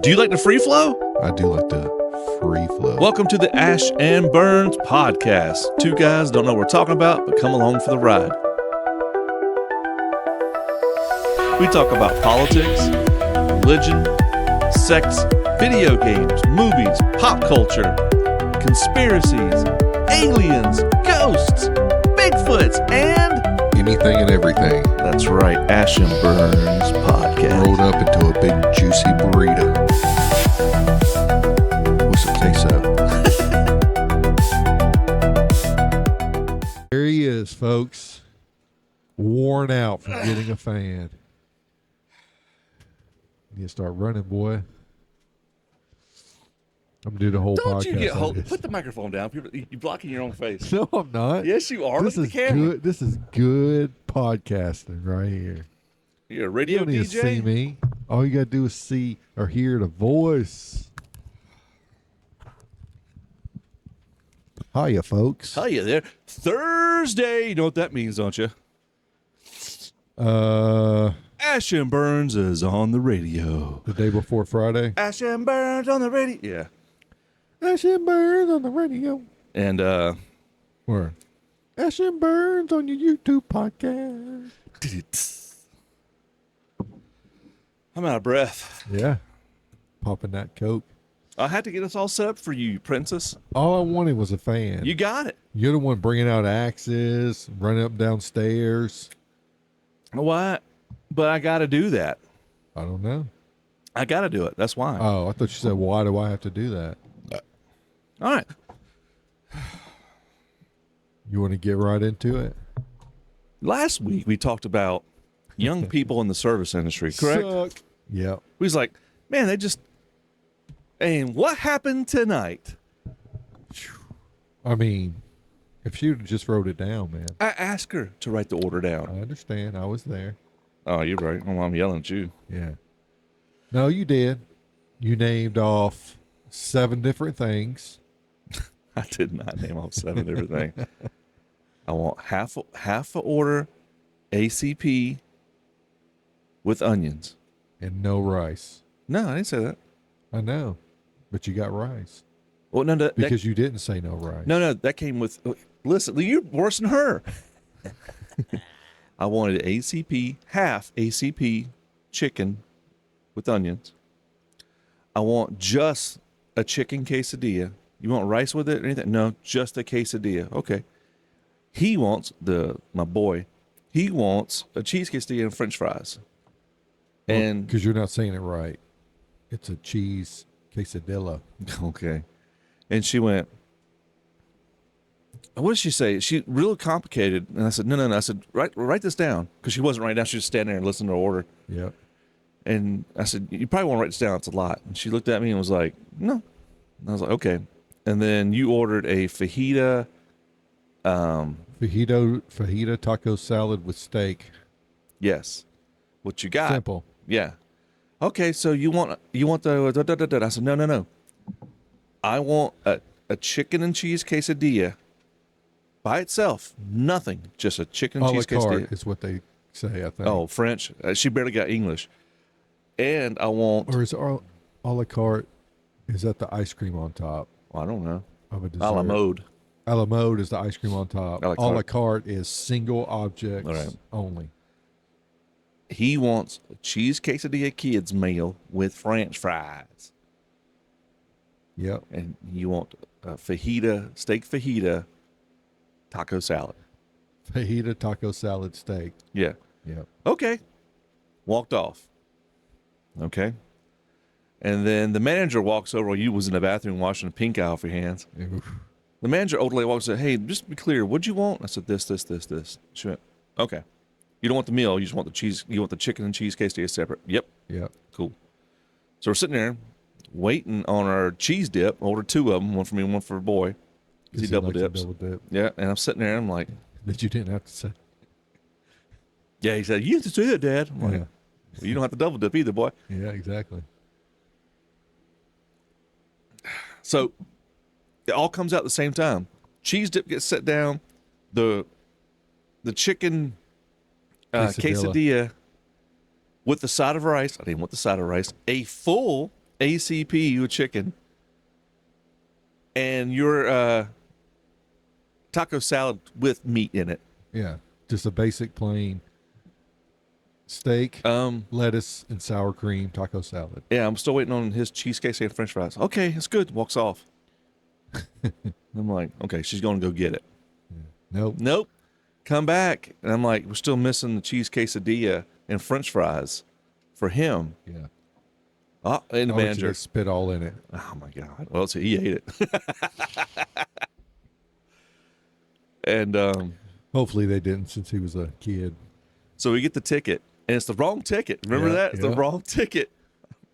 Do you like the free flow? I do like the free flow. Welcome to the Ash and Burns podcast. Two guys don't know what we're talking about, but come along for the ride. We talk about politics, religion, sex, video games, movies, pop culture, conspiracies, aliens, ghosts, Bigfoots, and anything and everything. That's right, Ash and Burns podcast. Rolled up into a big juicy burrito with some queso. There he is, folks. Worn out from getting a fan. You start running, boy. I'm gonna do the whole Don't podcast. you get on hold? this. Put the microphone down. You're blocking your own face. No, I'm not. Yes, you are. This Look is at the camera. good. This is good podcasting right here. You're a You radio don't need to see DJ. me. All you gotta do is see or hear the voice. Hiya, folks. Hiya there. Thursday. You know what that means, don't you? Ash and Burns is on the radio. The day before Friday. Ash and Burns on the radio. Yeah. Ash and Burns on the radio. And Where? Ash and Burns on your YouTube podcast. I'm out of breath. Yeah. Popping that Coke. I had to get us all set up for you, princess. All I wanted was a fan. You got it. You're the one bringing out axes, running up and down stairs. What? But I got to do that. I don't know. I got to do it. That's why. Oh, I thought you said, why do I have to do that? All right. You want to get right into it? Last week we talked about young people in the service industry, correct? Suck. Yep. We was like, man, they just. And what happened tonight? I mean, if she would have just wrote it down, man. I asked her to write the order down. I understand. I was there. Oh, you're right. Well, I'm yelling at you. Yeah. No, you did. You named off 7 different things. I did not name off 7 different things. I want half a order ACP with onions. And no rice. No, I didn't say that. I know. But you got rice. Well, no, Because you didn't say no rice. no, that came with. Listen, you're worse than her. I wanted ACP, half ACP chicken with onions. I want just a chicken quesadilla. You want rice with it or anything? No, just a quesadilla. Okay. He wants my boy. He wants a cheese quesadilla and French fries. And Because you're not saying it right. It's a cheese quesadilla. okay. And she went, what did she say? She really complicated. And I said, no. I said, write this down. Because she wasn't writing down. She was standing there and listening to her order. Yep. And I said, you probably want to write this down. It's a lot. And she looked at me and was like, no. And I was like, okay. And then you ordered a fajita. Fajita taco salad with steak. Yes. What you got? Simple. Yeah. Okay, so you want the I said, no. I want a chicken and cheese quesadilla by itself. Nothing. Just a chicken and A la cheese carte quesadilla. is what they say, I think. Oh, French. She barely got English. And I want, Or is a la carte, is that the ice cream on top I don't know, of a dessert? a la mode. A la mode is the ice cream on top. A la A carte. la carte is single objects All right. only. He wants a cheese quesadilla kids meal with French fries. Yep. And you want a steak fajita taco salad. Fajita taco salad steak. Yeah. Yep. Okay. Walked off. Okay. And then the manager walks over while you was in the bathroom washing the pink eye off your hands. Oof. The manager openly walks and said, hey, just to be clear, what'd you want? I said, this. She went, okay. You don't want the meal. You just want the cheese. You want the chicken and cheese quesadilla separate. Yep. Yep. Cool. So we're sitting there waiting on our cheese dip. I ordered 2 of them, one for me and one for a boy. Because he double likes a dips. Double dip. Yeah. And I'm sitting there and I'm like, That you didn't have to say. yeah, he said, you have to do that, Dad. I'm like, Yeah. well, you don't have to double dip either, boy. Yeah, exactly. So it all comes out at the same time. Cheese dip gets set down. The chicken quesadilla with the side of rice. I didn't want the side of rice. A full ACP with chicken and your taco salad with meat in it. Yeah. Just a basic plain steak, lettuce, and sour cream taco salad. Yeah, I'm still waiting on his cheesecake and french fries. Okay, it's good. Walks off. I'm like, okay, she's going to go get it. Nope. Nope. Come back. And I'm like, we're still missing the cheese quesadilla and french fries for him. Yeah. Oh, and the manager. They spit all in it. Oh, my God. Well, so he ate it. And hopefully they didn't since he was a kid. so we get the ticket, and it's the wrong ticket. Remember that? It's the wrong ticket.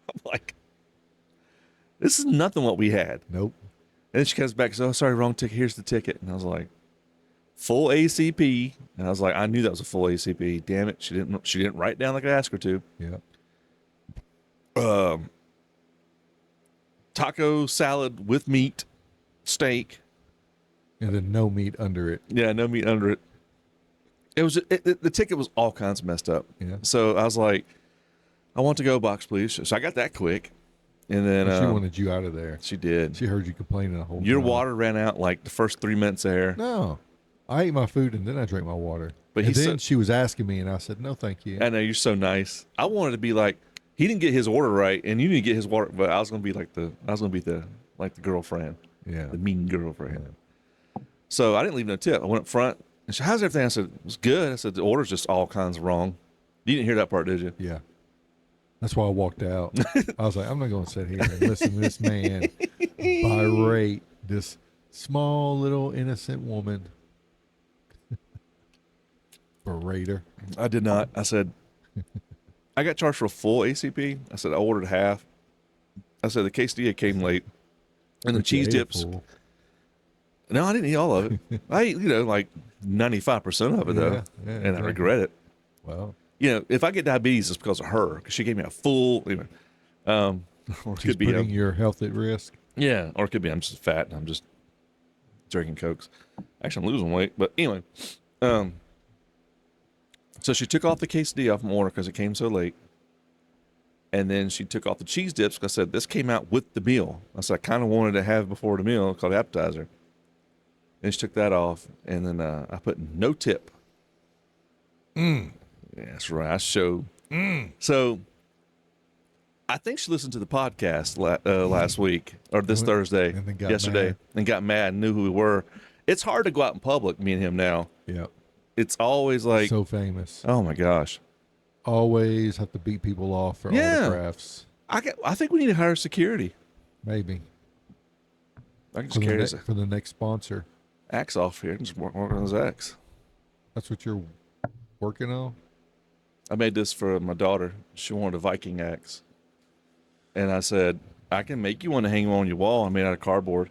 I'm like, this is nothing what we had. Nope. And then she comes back and says, oh, sorry, wrong ticket. Here's the ticket. And I was like, full ACP. And I was like, I knew that was a full ACP. Damn it. She didn't write down like I asked her to. Yeah. Taco salad with meat, steak. And then no meat under it. Yeah, no meat under it. It was the ticket was all kinds of messed up. Yeah. So I was like, I want to go box, please. So I got that quick. And then she wanted you out of there. She did. She heard you complaining the whole Your time. water ran out like the first 3 minutes there. No. I ate my food and then I drank my water. But and then she was asking me and I said, no, thank you. I know, you're so nice. I wanted to be like, he didn't get his order right and you didn't get his water, but I was gonna be the girlfriend. Yeah. The mean girlfriend. Yeah. So I didn't leave no tip. I went up front and she, how's everything? I said, it was good. I said, the order's just all kinds of wrong. You didn't hear that part, did you? Yeah. That's why I walked out. I was like, I'm not going to sit here and listen to this man berate this small little innocent woman. Berater. I did not. I said, I got charged for a full ACP. I said, I ordered half. I said, the quesadilla came late. And the cheese dips. No, I didn't eat all of it. I ate, like 95% of it, though. Yeah, and I regret it. Well. If I get diabetes, it's because of her. Because she gave me a full, or it She's could be putting your health at risk. Yeah, or it could be I'm just fat and I'm just drinking Cokes. Actually, I'm losing weight. But anyway, so she took off the quesadilla off my order because it came so late. And then she took off the cheese dips because I said, this came out with the meal. I said, I kind of wanted to have before the meal called appetizer. And she took that off. And then I put no tip. Yeah, that's right. I showed. So I think she listened to the podcast last week or this Thursday, and then got yesterday, mad. and got mad and knew who we were. It's hard to go out in public, me and him now. Yeah. It's always like, So famous. oh my gosh. Always have to beat people off for autographs. I think we need to hire security. Maybe. I can just carry this for the next sponsor. axe off here and just work on his axe. That's what you're working on? I made this for my daughter. She wanted a Viking axe. And I said, I can make you one to hang on your wall. I made out of cardboard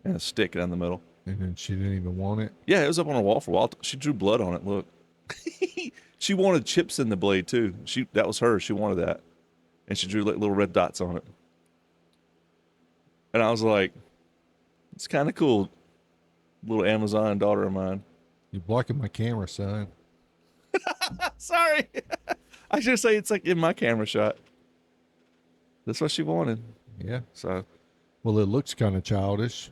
and a stick down the middle. And then she didn't even want it? Yeah, it was up on her wall for a while. She drew blood on it. Look. She wanted chips in the blade, too. That was her. She wanted that. And she drew like little red dots on it. And I was like, it's kind of cool. Little Amazon daughter of mine. You're blocking my camera, son. Sorry. I should say it's like in my camera shot. That's what she wanted. Yeah. So. Well, it looks kind of childish.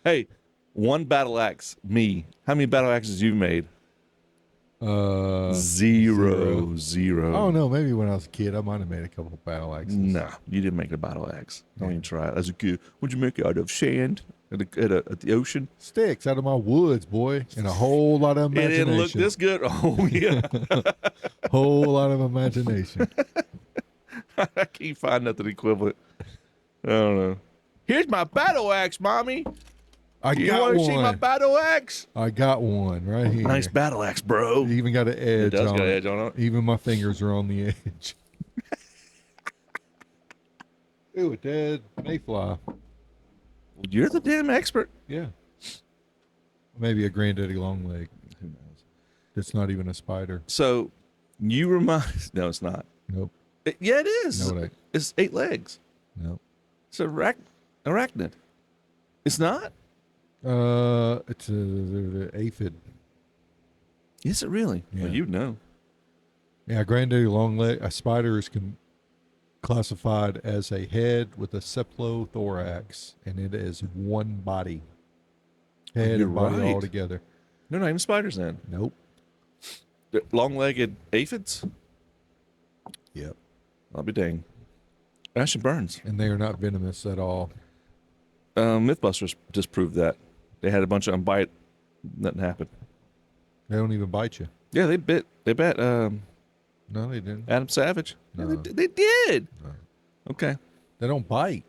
Hey, one battle axe, me. How many battle axes you made? Zero. Oh, no. Maybe when I was a kid, I might have made a couple of battle axes. No, you didn't make a battle axe. Don't even try it. As a kid, what'd you make it out of? Sand at the ocean? Sticks out of my woods, boy. And a whole lot of It imagination. didn't look this good. Oh, yeah. Whole lot of imagination. I can't find nothing equivalent. I don't know. Here's my battle axe, Mommy. You want to see my battle axe? I got one right here. Nice battle axe, bro. It even got an edge. It does on got an it. edge on it. Even my fingers are on the edge. Ooh, a dead mayfly. You're the damn expert. Yeah. Maybe a granddaddy long leg. Who knows? It's not even a spider. So you remind... No, it's not. Nope. Yeah, it is. No, it ain't. It's 8 legs. Nope. It's arachnid. It's not? It's a aphid. Is it really? Yeah. Well, you'd know. Yeah, granddaddy long leg. A spider is classified as a head with a cephalothorax, and it is one body, head You're and body right. all together. They're not even spiders then. Nope. They're long-legged aphids? Yep. I'll be dang. Ash and Burns. And they are not venomous at all. Mythbusters disproved that. They had a bunch of them bite. Nothing happened. They don't even bite you. Yeah, they bit. They bet No, they didn't. Adam Savage. No. Yeah, they did. No. Okay. They don't bite.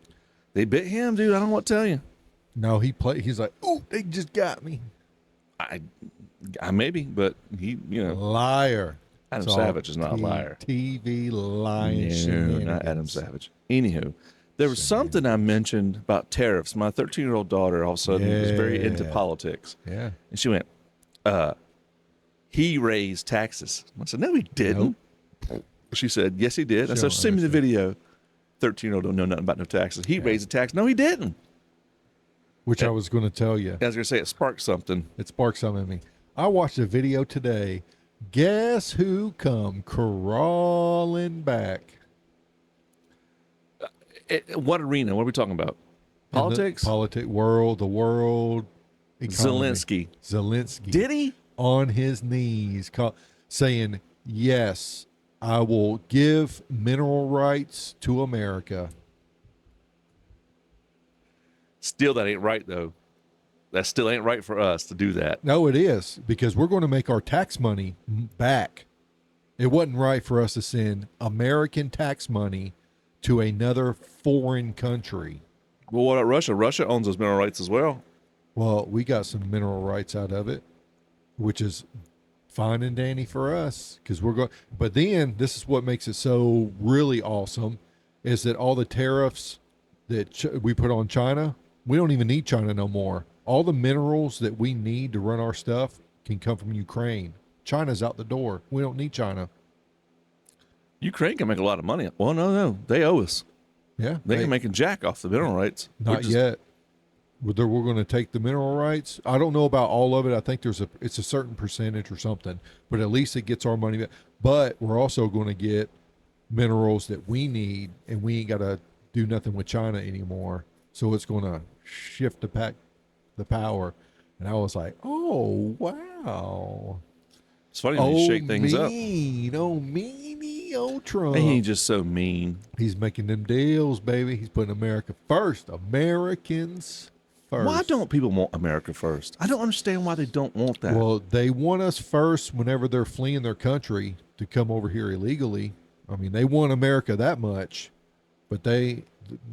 They bit him, dude. I don't know what to tell you. No, he's like, oh, they just got me. I maybe, but he, Liar. Adam It's all Savage is not a liar. TV lying No, shenanigans. not Adam Savage. Anywho, there was something I mentioned about tariffs. My 13-year-old daughter all of a sudden was very into Yeah. politics. Yeah. And she went, he raised taxes. I said, no, he didn't. She said, yes, he did. I She said, don't send me the understand. video. 13-year-old don't know nothing about no taxes. He raised the tax. No, he didn't. Which I was going to tell you. I was going to say it sparked something. It sparked something in me. I watched a video today. Guess who come crawling back? What arena? What are we talking about? Politics? The world. Economy. Zelensky. Did he? On his knees, saying, yes, I will give mineral rights to America. Still, that ain't right, though. That still ain't right for us to do that. No, it is, because we're going to make our tax money back. It wasn't right for us to send American tax money to another foreign country. Well, what about Russia? Russia owns those mineral rights as well. Well, we got some mineral rights out of it, which is fine and dandy for us, because we're going. But then this is what makes it so really awesome, is that all the tariffs that we put on China, we don't even need China no more. All the minerals that we need to run our stuff can come from Ukraine. China's out the door. We don't need China. Ukraine can make a lot of money. Well, no. They owe us. Yeah. They can make a jack off the mineral rights. Not yet. We're going to take the mineral rights. I don't know about all of it. I think it's a certain percentage or something, but at least it gets our money back. But we're also going to get minerals that we need, and we ain't got to do nothing with China anymore. So it's going to shift the power. And I was like, oh, wow. It's funny when you shake things up. Oh, meanie, old Trump. And he's just so mean. He's making them deals, baby. He's putting America first. Americans first. Why don't people want America first? I don't understand why they don't want that. Well, they want us first whenever they're fleeing their country to come over here illegally. I mean, they want America that much, but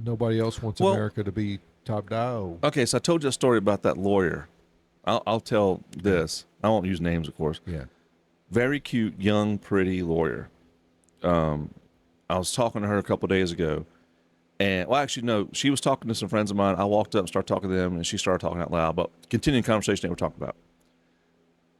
nobody else wants America to be top dog. Okay, so I told you a story about that lawyer. I'll tell this. I won't use names, of course. Yeah. Very cute, young, pretty lawyer. I was talking to her a couple of days ago. And, well, actually, no, she was talking to some friends of mine. I walked up and started talking to them, and she started talking out loud about continuing conversation they were talking about.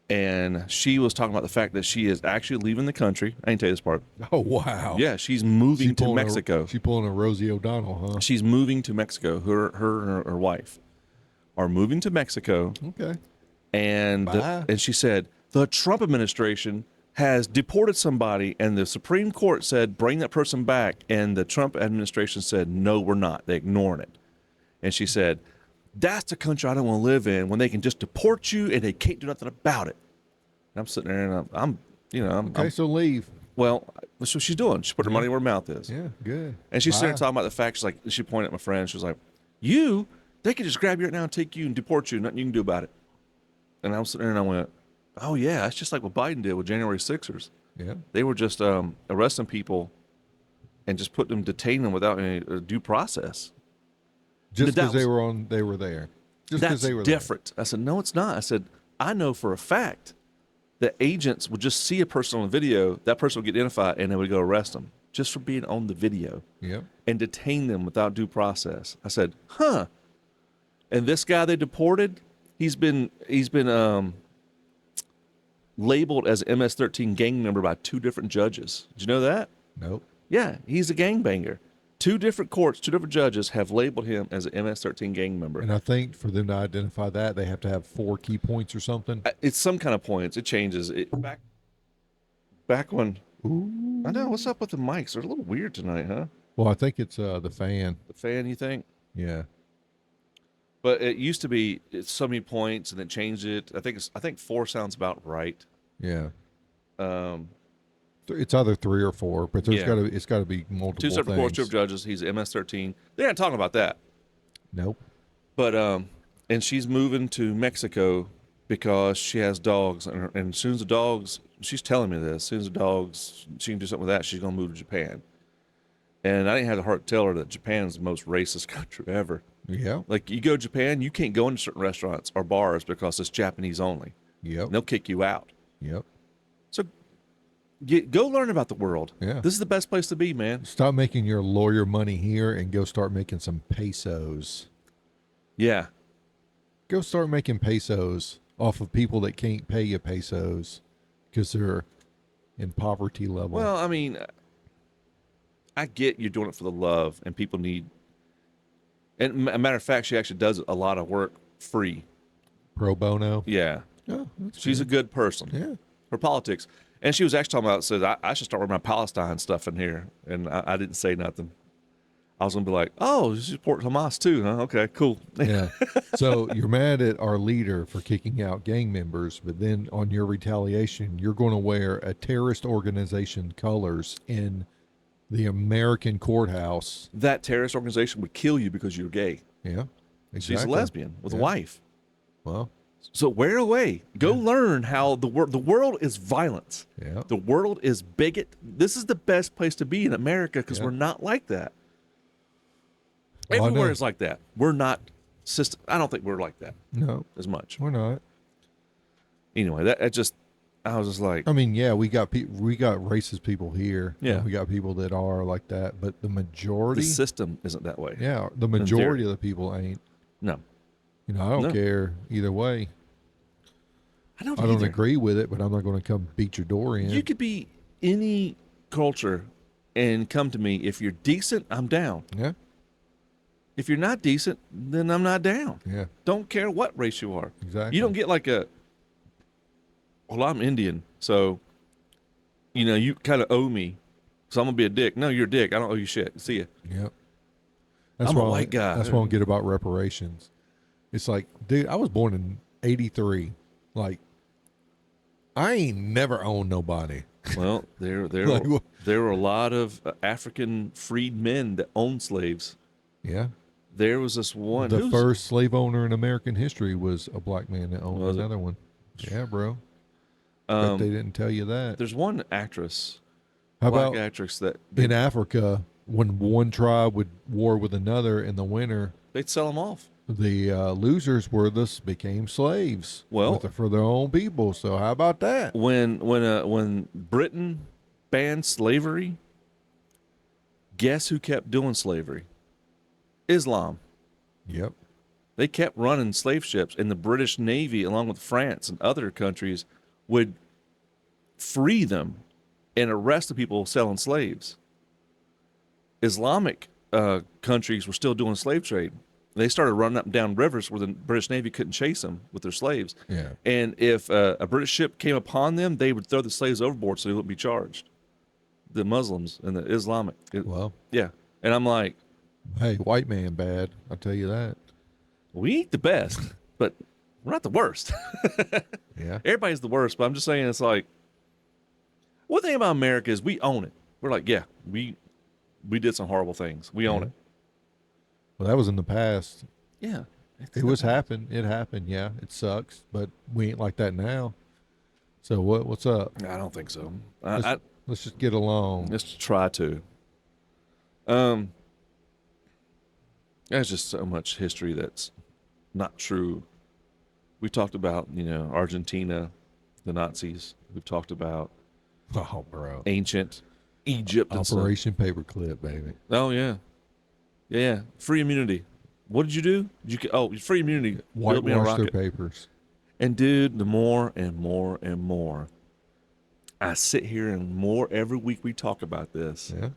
And she was talking about the fact that she is actually leaving the country. I didn't tell you this part. Oh, wow. Yeah, she's moving to Mexico. She's pulling a Rosie O'Donnell, huh? She's moving to Mexico. Her wife are moving to Mexico. Okay. And she said, the Trump administration has deported somebody, and the Supreme Court said, bring that person back. And the Trump administration said, no, we're not. They're ignoring it. And she said, that's the country I don't want to live in, when they can just deport you and they can't do nothing about it. And I'm sitting there and I'm so leave. Well, that's what she's doing. She put her money where her mouth is. Yeah, good. And she's sitting there talking about the fact, she pointed at my friend. She was like, they could just grab you right now and take you and deport you. Nothing you can do about it. And I was sitting there and I went, oh, yeah, it's just like what Biden did with January 6ers. Yeah. They were just arresting people and just detaining them without any due process. Just because they were there. Just because they were different. I said, no, it's not. I said, I know for a fact that agents would just see a person on the video, that person would get identified, and they would go arrest them just for being on the video. Yep. And detain them without due process. I said, huh. And this guy they deported, he's been labeled as an MS-13 gang member by 2 different judges. Did you know that? Nope. Yeah, he's a gangbanger. 2 different courts, 2 different judges have labeled him as an MS-13 gang member. And I think for them to identify that, they have to have 4 key points or something. It's some kind of points. It changes. Back when Ooh. I know. What's up with the mics? They're a little weird tonight, huh? Well, I think it's the fan. The fan, you think? Yeah. But it used to be it's so many points, and then changed it. I think 4 sounds about right. Yeah. Um, It's either 3 or 4, but Yeah. it's got to be multiple 2 separate courts, 2 things. judges. He's MS-13. They're not talking about that. Nope. But and she's moving to Mexico because she has dogs, and as soon as the dogs, she's telling me this. As soon as the dogs, she can do something with that. She's gonna move to Japan. And I didn't have the heart to tell her that Japan's the most racist country ever. Yeah. Like, you go to Japan, you can't go into certain restaurants or bars because it's Japanese only. Yep. And they'll kick you out. Yep. So go learn about the world. Yeah. This is the best place to be, man. Stop making your lawyer money here and go start making some pesos. Yeah. Go start making pesos off of people that can't pay you pesos because they're in poverty level. Well, I mean, I get you're doing it for the love, and people need. And a matter of fact, she actually does a lot of work free. Pro bono. Yeah. Oh, She's a good person. Yeah. Her politics. And she was actually talking about, said, I should start with my Palestine stuff in here. And I didn't say nothing. I was going to be like, oh, you support Hamas too, huh? Okay, cool. Yeah. So you're mad at our leader for kicking out gang members, but then on your retaliation, you're going to wear a terrorist organization colors in the American courthouse. That terrorist organization would kill you because you're gay. Yeah. Exactly. She's a lesbian with a wife. Well, So wear away. Go learn how the world is violence. yeah. The world is bigot. This is the best place to be in America because we're not like that. Well, I Everywhere know. is like that. We're not system. I don't think we're like that No, as much. we're not. Anyway, I was just like, I mean, yeah, we got racist people here. Yeah. And we got people that are like that, but the the majority, system isn't that way. yeah, the majority of the people ain't. No, You know, I don't No. care either way. I don't. I don't either. agree with it, but I'm not going to come beat your door in. You could be any culture and come to me. If you're decent, I'm down. Yeah, If you're not decent, then I'm not down. yeah, Don't care what race you are. exactly. You don't get like well, I'm Indian, so, you kind of owe me, so I'm going to be a dick. No, you're a dick. I don't owe you shit. See ya. Yep. I'm a white guy. That's what I don't get about reparations. It's like, dude, I was born in '83. Like, I ain't never owned nobody. Well, there Like, were a lot of African freed men that owned slaves. Yeah. There was this one. The first slave owner in American history was a black man that owned Was it? another one. Yeah, bro. But they didn't tell you that. There's one actress, How black about actress, that in Africa, when one tribe would war with another in the winter, they'd sell them off. the losers became slaves. Well- for their own people. So how about that? When Britain banned slavery, guess who kept doing slavery? Islam. Yep. They kept running slave ships, and the British Navy, along with France and other countries, would free them and arrest the people selling slaves. Islamic countries were still doing slave trade. They started running up and down rivers where the British Navy couldn't chase them with their slaves. Yeah. And if a British ship came upon them, they would throw the slaves overboard so they wouldn't be charged. The Muslims and the Islamic. Well, Yeah. And I'm like, hey, white man bad. I'll tell you that. we ain't the best, but we're not the worst. Yeah. Everybody's the worst, but I'm just saying, it's like, one thing about America is we own it. We're like, yeah, we did some horrible things. We own it. Well, that was in the past. Yeah. It happened. It happened. Yeah. It sucks, but we ain't like that now. So what's up? I don't think so. Let's just get along. Let's try to. There's just so much history that's not true. We talked about, Argentina, the Nazis. We've talked about Oh, bro. ancient Egypt and stuff. Operation Paperclip, baby. Oh, yeah. Yeah. Free immunity. What did you do? Free immunity. Built me a Whitewash their rocket. papers. And dude, the more and more and more I sit here and more every week we talk about this. Yeah.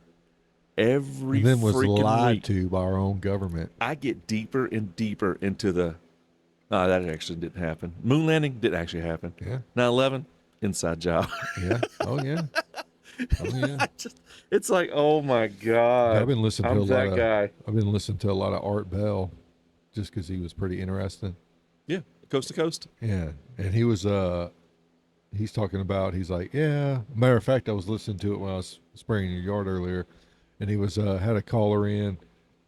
Every And then was freaking lied week, to by our own government. I get deeper and deeper into the. That actually didn't happen. Moon landing didn't actually happen. Yeah. 9/11, inside job. Yeah. Oh, yeah. Oh yeah. It's like, oh my God. I've been listening I'm to a that lot of. guy. I've been listening to a lot of Art Bell, just because he was pretty interesting. Yeah. Coast to coast. Yeah, and he was he's talking about, he's like, yeah, matter of fact, I was listening to it when I was spraying your yard earlier, and he was had a caller in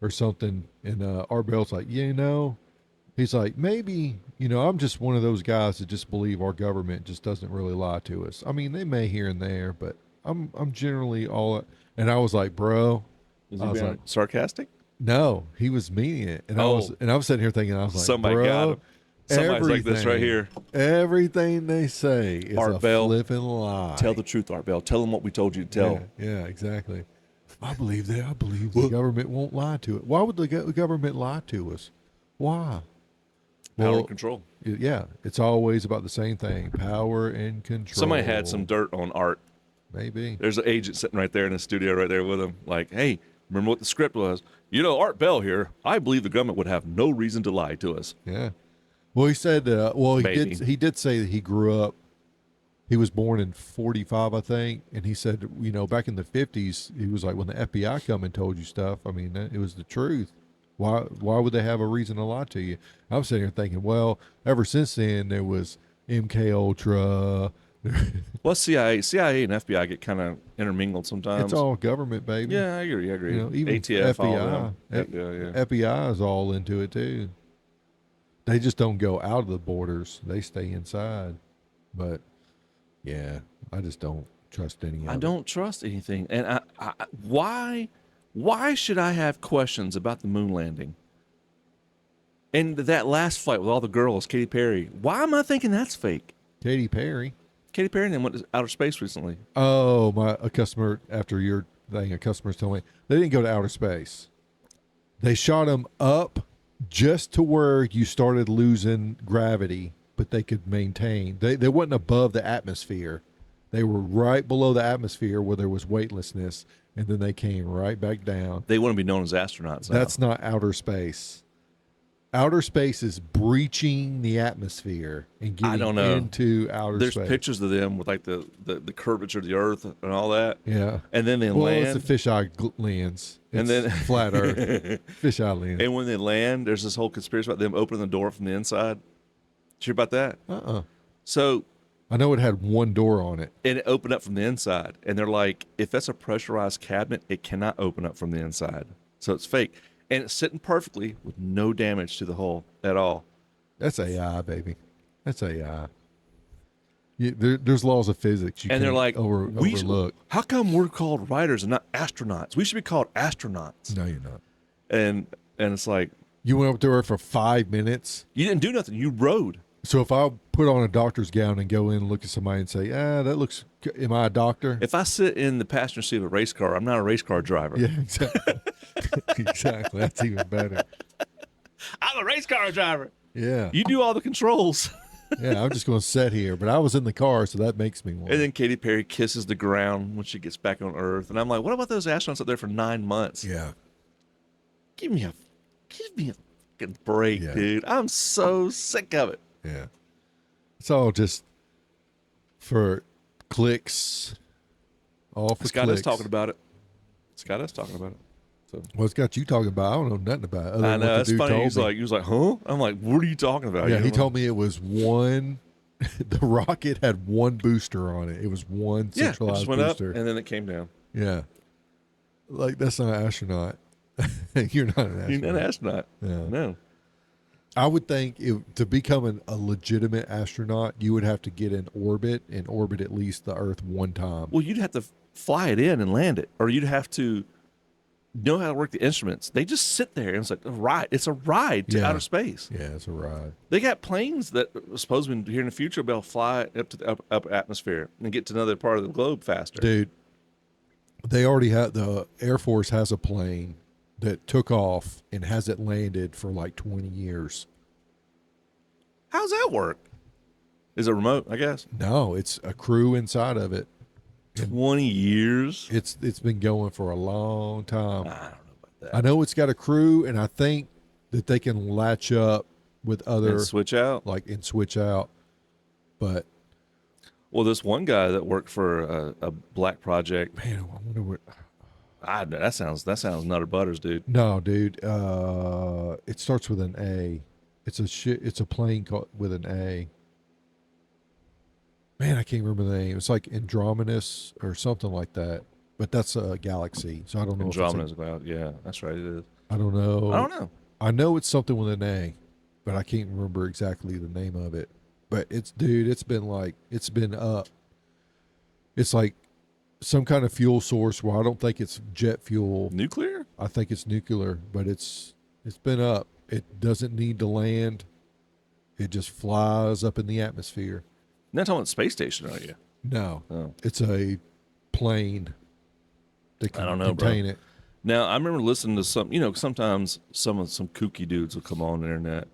or something, and Art Bell's like, he's like, maybe, I'm just one of those guys that just believe our government just doesn't really lie to us. I mean, they may here and there, but I'm generally all. And I was like, bro, Is I he was being like, sarcastic? no, he was meaning it, and Oh. I was sitting here thinking, I was like, Somebody bro, got him. Somebody's like this right everything- here. Everything they say is Art a Bell, flipping lie. Tell the truth, Art Bell. Tell them what we told you to tell. Yeah, exactly. I believe that. I believe the government won't lie to it. Why would the government lie to us? Why? Power and control. Yeah, it's always about the same thing: power and control. Somebody had some dirt on Art. Maybe. There's an agent sitting right there in the studio right there with him. Like, hey, remember what the script was? Art Bell here. I believe the government would have no reason to lie to us. Yeah. Well, he said. Maybe. He did say that he grew up. He was born in 45, I think, and he said, back in the 50s, he was like, when the FBI come and told you stuff, I mean, it was the truth. Why would they have a reason to lie to you? I'm sitting here thinking, well, ever since then there was MK Ultra. Well, CIA and FBI get kind of intermingled sometimes. It's all government, baby. Yeah, I agree. Even ATF, all FBI. of them. FBI is all into it too. They just don't go out of the borders; they stay inside. But yeah, I just don't trust any of it. I don't trust anything. And why should I have questions about the moon landing? And that last flight with all the girls, Katy Perry. Why am I thinking that's fake? Katy Perry. Katy Perry and then went to outer space recently. Oh, a customer, after your thing, a customer's telling me they didn't go to outer space. They shot them up just to where you started losing gravity, but they could maintain. They wasn't above the atmosphere. They were right below the atmosphere where there was weightlessness, and then they came right back down. They want to be known as astronauts now. That's not outer space. Outer space is breaching the atmosphere and getting into outer space. There's pictures of them with like the curvature of the Earth and all that. Yeah. And then they Well, land. it's a fisheye lens. And It's then flat Earth. Fisheye lens. And when they land, there's this whole conspiracy about them opening the door from the inside. Did you hear about that? So I know it had one door on it. and it opened up from the inside. And they're like, if that's a pressurized cabinet, it cannot open up from the inside. So it's fake. And it's sitting perfectly with no damage to the hull at all. That's AI, baby. That's AI. There's laws of physics you And they're can't like, overlook. how come we're called writers and not astronauts? We should be called astronauts. No, you're not. And it's like, You went up there for 5 minutes. you didn't do nothing. You rode. So if I put on a doctor's gown and go in and look at somebody and say, that looks, am I a doctor? If I sit in the passenger seat of a race car, I'm not a race car driver. Yeah, exactly. Exactly. That's even better. I'm a race car driver. Yeah. You do all the controls. Yeah, I'm just going to sit here, but I was in the car, so that makes me want. And then Katy Perry kisses the ground when she gets back on Earth. And I'm like, what about those astronauts up there for 9 months? Yeah. Give me a fucking break, Yeah. dude. I'm so sick of it. Yeah. It's all just for clicks. All for Scott clicks. is talking about it. Scott is talking about it. So Well, it's got you talking about. I don't know nothing about it. Other I than know what the that's dude funny. told me. He was like, huh? I'm like, what are you talking about? Yeah, he told me it was one. The rocket had one booster on it. It was one it centralized just went booster. up and then it came down. Yeah. Like, that's not an astronaut. You're not an astronaut. You're not an astronaut. Yeah. No. I would think to become a legitimate astronaut, you would have to get in orbit and orbit at least the Earth one time. Well, you'd have to fly it in and land it, or you'd have to know how to work the instruments. They just sit there and it's like a ride. It's a ride to Yeah. outer space. Yeah, it's a ride. They got planes that are supposed to be here in the future be able to fly up to the upper atmosphere and get to another part of the globe faster. Dude, they already have, the Air Force has a plane that took off and hasn't landed for like 20 years. How's that work? Is it remote, I guess? No, it's a crew inside of it. 20 years? It's been going for a long time. I don't know about that. I know it's got a crew, and I think that they can latch up with other And switch out? and switch out. But Well, this one guy that worked for a black project, Man, I wonder what. that sounds nutter butters, dude. No, dude. It starts with an A. It's a plane called with an A. Man, I can't remember the name. It's like Andromedas or something like that. But that's a galaxy, so I don't know. Andromeda's cloud. Yeah, that's right. It is. I don't know. I don't know. I know it's something with an A, but I can't remember exactly the name of it. But it's been up. It's like some kind of fuel source where I don't think it's jet fuel. Nuclear? I think it's nuclear, but it's been up. It doesn't need to land. It just flies up in the atmosphere. You're not talking about space station, are you? No, Oh. it's a plane that can I don't know, bro. contain it. Now, I remember listening to sometimes some kooky dudes will come on the internet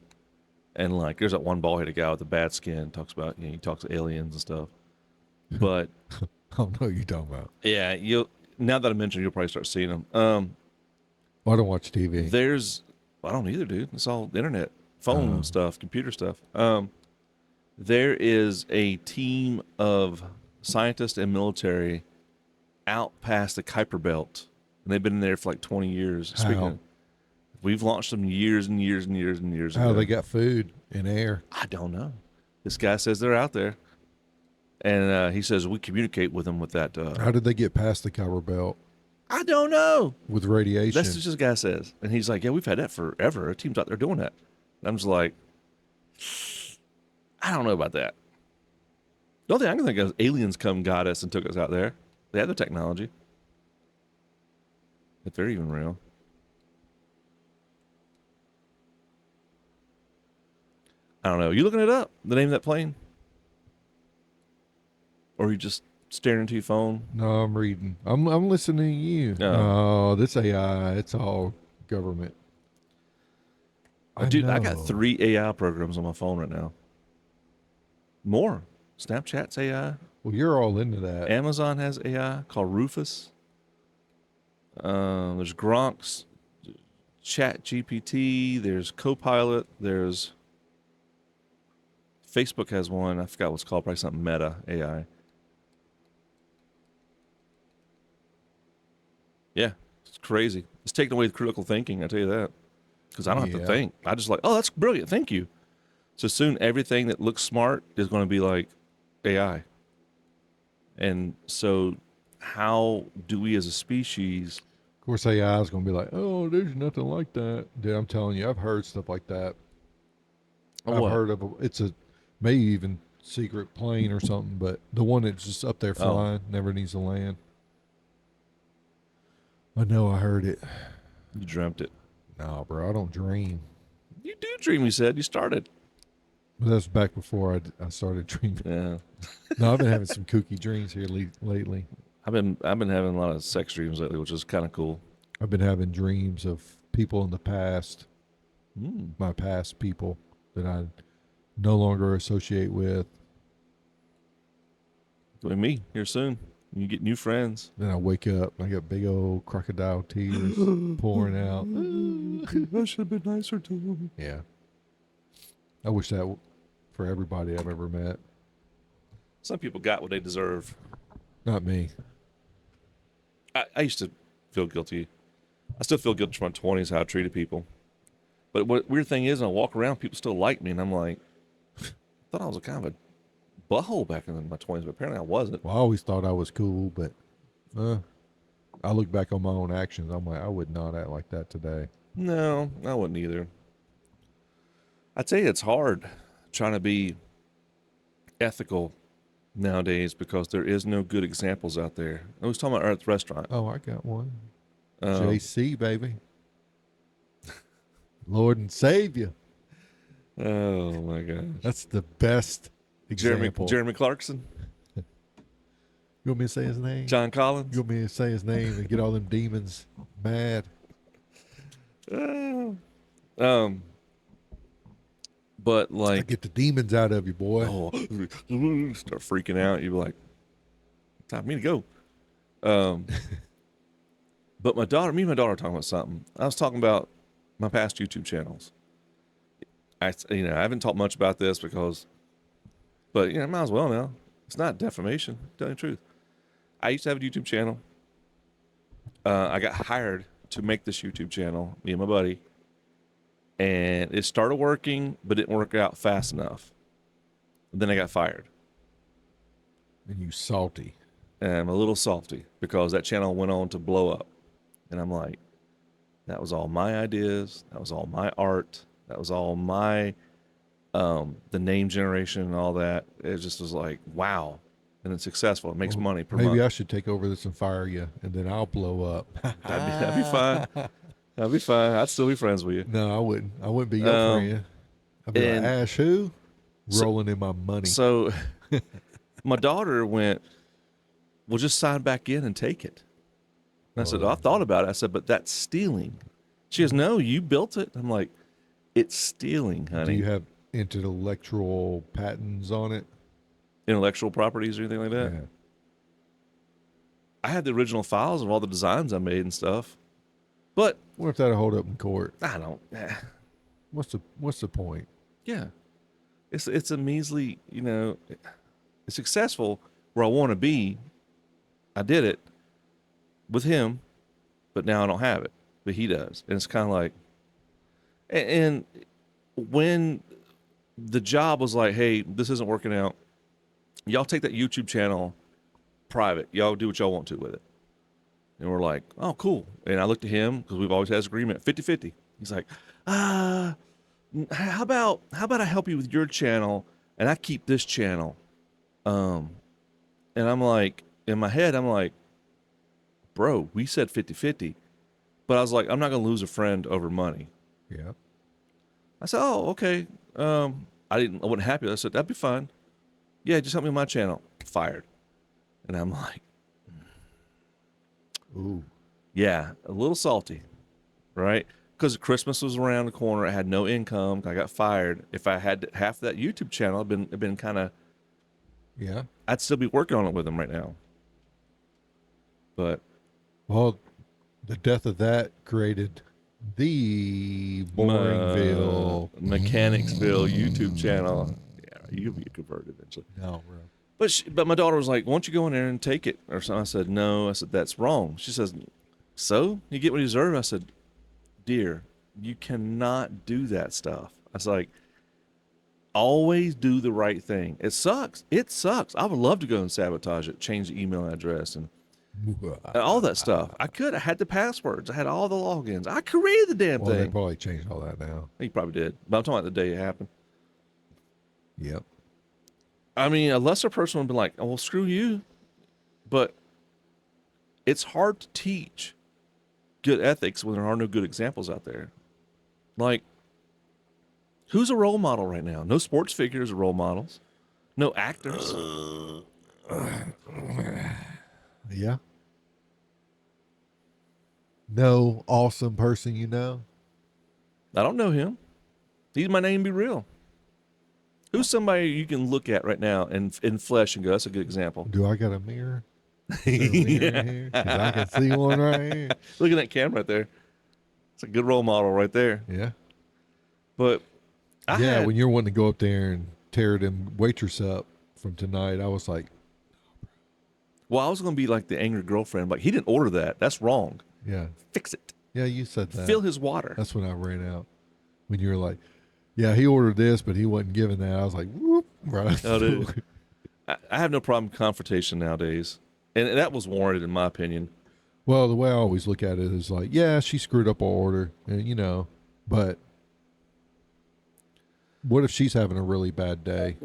and like, there's that one bald-headed guy with the bad skin talks about, he talks aliens and stuff. But I don't know what you're talking about. yeah, now that I mentioned, you'll probably start seeing them. I don't watch TV. I don't either, dude. It's all internet, phone stuff, computer stuff. There is a team of scientists and military out past the Kuiper Belt, and they've been there for like 20 years. How? We've launched them years and years and years and years How ago. they got food and air? I don't know. This guy says they're out there, and he says we communicate with them with that. How did they get past the Kuiper Belt I don't know. with radiation? That's just this guy says, and he's like, "Yeah, we've had that forever. Our team's out there doing that." And I'm just like, I don't know about that. The only thing I can think of is aliens come got us and took us out there. They had the technology. If they're even real. I don't know. You looking it up? The name of that plane? Or are you just staring into your phone? No, I'm reading. I'm listening to you. No. Oh, this AI, it's all government. Dude, I got know. 3 AI programs on my phone right now. More. Snapchat's AI. Well, you're all into that. Amazon has AI called Rufus. There's Gronk's Chat GPT. There's Copilot. There's Facebook has one. I forgot what's called. Probably something Meta AI. Yeah, it's crazy. It's taking away the critical thinking. I tell you that, because I don't have to Yeah. think. I just like, oh, that's brilliant. Thank you. So soon, everything that looks smart is going to be like AI. And so, how do we as a species? Of course, AI is going to be like, oh, there's nothing like that. Dude, I'm telling you, I've heard stuff like that. I've What? heard of it's a maybe even secret plane or something, but the one that's just up there flying, never needs to land. I know I heard it. You dreamt it. No, bro, I don't dream. You do dream. You said you started. But that's back before I started dreaming. Yeah, No, I've been having some kooky dreams here lately. I've been having a lot of sex dreams lately, which is kind of cool. I've been having dreams of people in the past, my past people that I no longer associate with. With me here soon. You get new friends. Then I wake up, I got big old crocodile tears pouring out. I should have been nicer to him. Yeah. I wish that for everybody I've ever met. Some people got what they deserve. Not me. I used to feel guilty. I still feel guilty for my 20s, how I treated people. But what weird thing is, I walk around, people still like me, and I'm like, I thought I was a kind of a butthole back in my 20s, but apparently I wasn't. Well, I always thought I was cool, but I look back on my own actions. I'm like, I would not act like that today. No, I wouldn't either. I'd say it's hard trying to be ethical nowadays because there is no good examples out there. I was talking about Earth Restaurant. Oh, I got one. Um, JC, baby. Lord and Savior. Oh my gosh. That's the best example. Jeremy Clarkson, You want me to say his name? John Collins. You want me to say his name and get all them demons mad? But I like, get the demons out of you, boy. oh, start freaking out. You'd be like, time for me to go. But me and my daughter were talking about something. I was talking about my past YouTube channels. I haven't talked much about this but I might as well now. It's not defamation. Tell you the truth. I used to have a YouTube channel. I got hired to make this YouTube channel, me and my buddy, and it started working, but didn't work out fast enough. Then I got fired. And you salty. And I'm a little salty because that channel went on to blow up. And I'm like, that was all my ideas. That was all my art. That was all my, the name generation and all that. It just was like, wow. And it's successful. It makes money per month. Maybe I should take over this and fire you, and then I'll blow up. That'd be fine. That'd be fine. I'd still be friends with you. No, I wouldn't. I wouldn't be your friend. I'd be like, Ash, who? Rolling in my money. So my daughter went, well, just sign back in and take it. And I said, I thought about it. I said, but that's stealing. She goes, no, you built it. I'm like, it's stealing, honey. Do you have intellectual patents on it? Intellectual properties or anything like that? Yeah. I had the original files of all the designs I made and stuff. But What if that'll hold up in court? I don't. What's the point? Yeah. It's a measly, it's successful where I want to be. I did it with him, but now I don't have it. But he does. And it's kind of like, and when the job was like, hey, this isn't working out, y'all take that YouTube channel private. Y'all do what y'all want to with it. And we're like, oh, cool. And I looked at him because we've always had this agreement, 50-50. He's like, how about I help you with your channel and I keep this channel? And I'm like, in my head, I'm like, bro, we said 50-50. But I was like, I'm not going to lose a friend over money. Yeah. I said, oh, okay. I wasn't happy. I said, that'd be fine. Yeah, just help me with my channel. Fired. And I'm like, Ooh. yeah, a little salty, right? Because Christmas was around the corner. I had no income. I got fired. If I had half that YouTube channel, it'd been kind of, Yeah. I'd still be working on it with him right now. But Well, the death of that created the Boringville, Mechanicsville YouTube channel. Yeah, you'll be converted eventually. No, bro. But my daughter was like, why don't you go in there and take it or something? I said, no. I said, that's wrong. She says, so you get what you deserve? I said, dear, you cannot do that stuff. I was like, always do the right thing. It sucks. It sucks. I would love to go and sabotage it, change the email address and all that stuff. I could. I had the passwords. I had all the logins. I created the damn Well, they thing. probably changed all that now. He probably did. But I'm talking about the day it happened. Yep. I mean, a lesser person would be like, oh, well, screw you. But it's hard to teach good ethics when there are no good examples out there. Like, who's a role model right now? No sports figures are role models. No actors. Yeah. No awesome person you know? I don't know him. He's my name be real. Who's somebody you can look at right now in flesh and go, that's a good example? Do I got a mirror? Is there a mirror in here? 'Cause I can see one right here. Look at that camera right there. It's a good role model right there. Yeah. But when you're wanting to go up there and tear them waitress up from tonight, I was like, well, I was going to be like the angry girlfriend. Like, he didn't order that. That's wrong. yeah. Fix it. Yeah, you said that. Fill his water. That's when I ran out. When you were like, yeah, he ordered this, but he wasn't giving that. I was like, whoop. Right. Oh, dude. I have no problem with confrontation nowadays. And that was warranted, in my opinion. Well, the way I always look at it is like, yeah, she screwed up our order, and, but what if she's having a really bad day?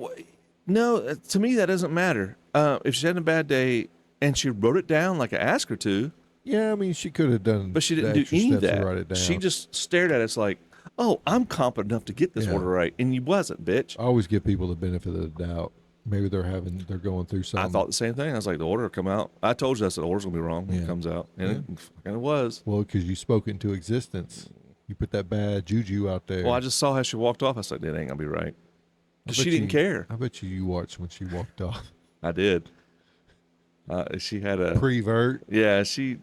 No, to me, that doesn't matter. If she's having a bad day and she wrote it down like I asked her to, Yeah, I mean, she could have done, but she didn't the do extra any of steps to that. write it down. She just stared at us like, oh, I'm competent enough to get this Yeah. order right. And you wasn't, bitch. I always give people the benefit of the doubt. Maybe they're going through something. I thought the same thing. I was like, the order will come out. I told you I said the order's going to be wrong when Yeah. it comes out. And it fucking was. Well, because you spoke into existence. You put that bad juju out there. Well, I just saw how she walked off. I was like, that ain't going to be right. I Because bet she didn't care. I bet you watched when she walked off. I did. She had a... Prevert. Yeah, she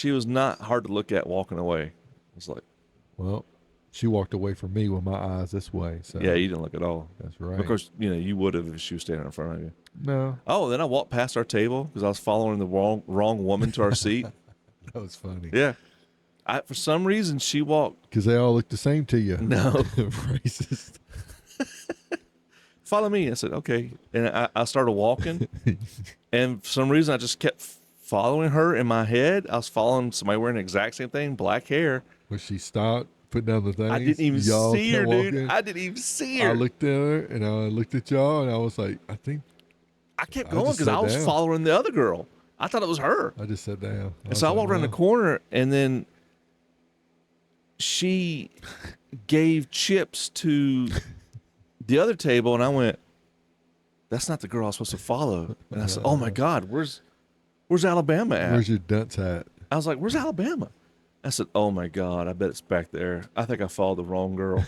was not hard to look at walking away. It's like, Well, She walked away from me with my eyes this way. So Yeah, you didn't look at all. that's right. Of course, you would have if she was standing in front of you. No, Oh, then I walked past our table because I was following the wrong woman to our seat. that was funny. Yeah. For some reason, she walked. Because they all look the same to you. No. Racist. Follow me. I said, okay. And I started walking. And for some reason, I just kept following her in my head. I was following somebody wearing the exact same thing, black hair. When she stopped, put down the things. I didn't even y'all see her, kept dude. walking. I didn't even see her. I looked at her and I looked at y'all and I was like, I think I kept I going just because I sat was down. following the other girl. I thought it was her. I just sat down. And so I walked around the corner, and then she gave chips to the other table, and I went, "That's not the girl I was supposed to follow." And I said, "Oh my God, where's Alabama at?" Where's your dunce hat? I was like, "Where's Alabama?" I said, "Oh my God, I bet it's back there. I think I followed the wrong girl."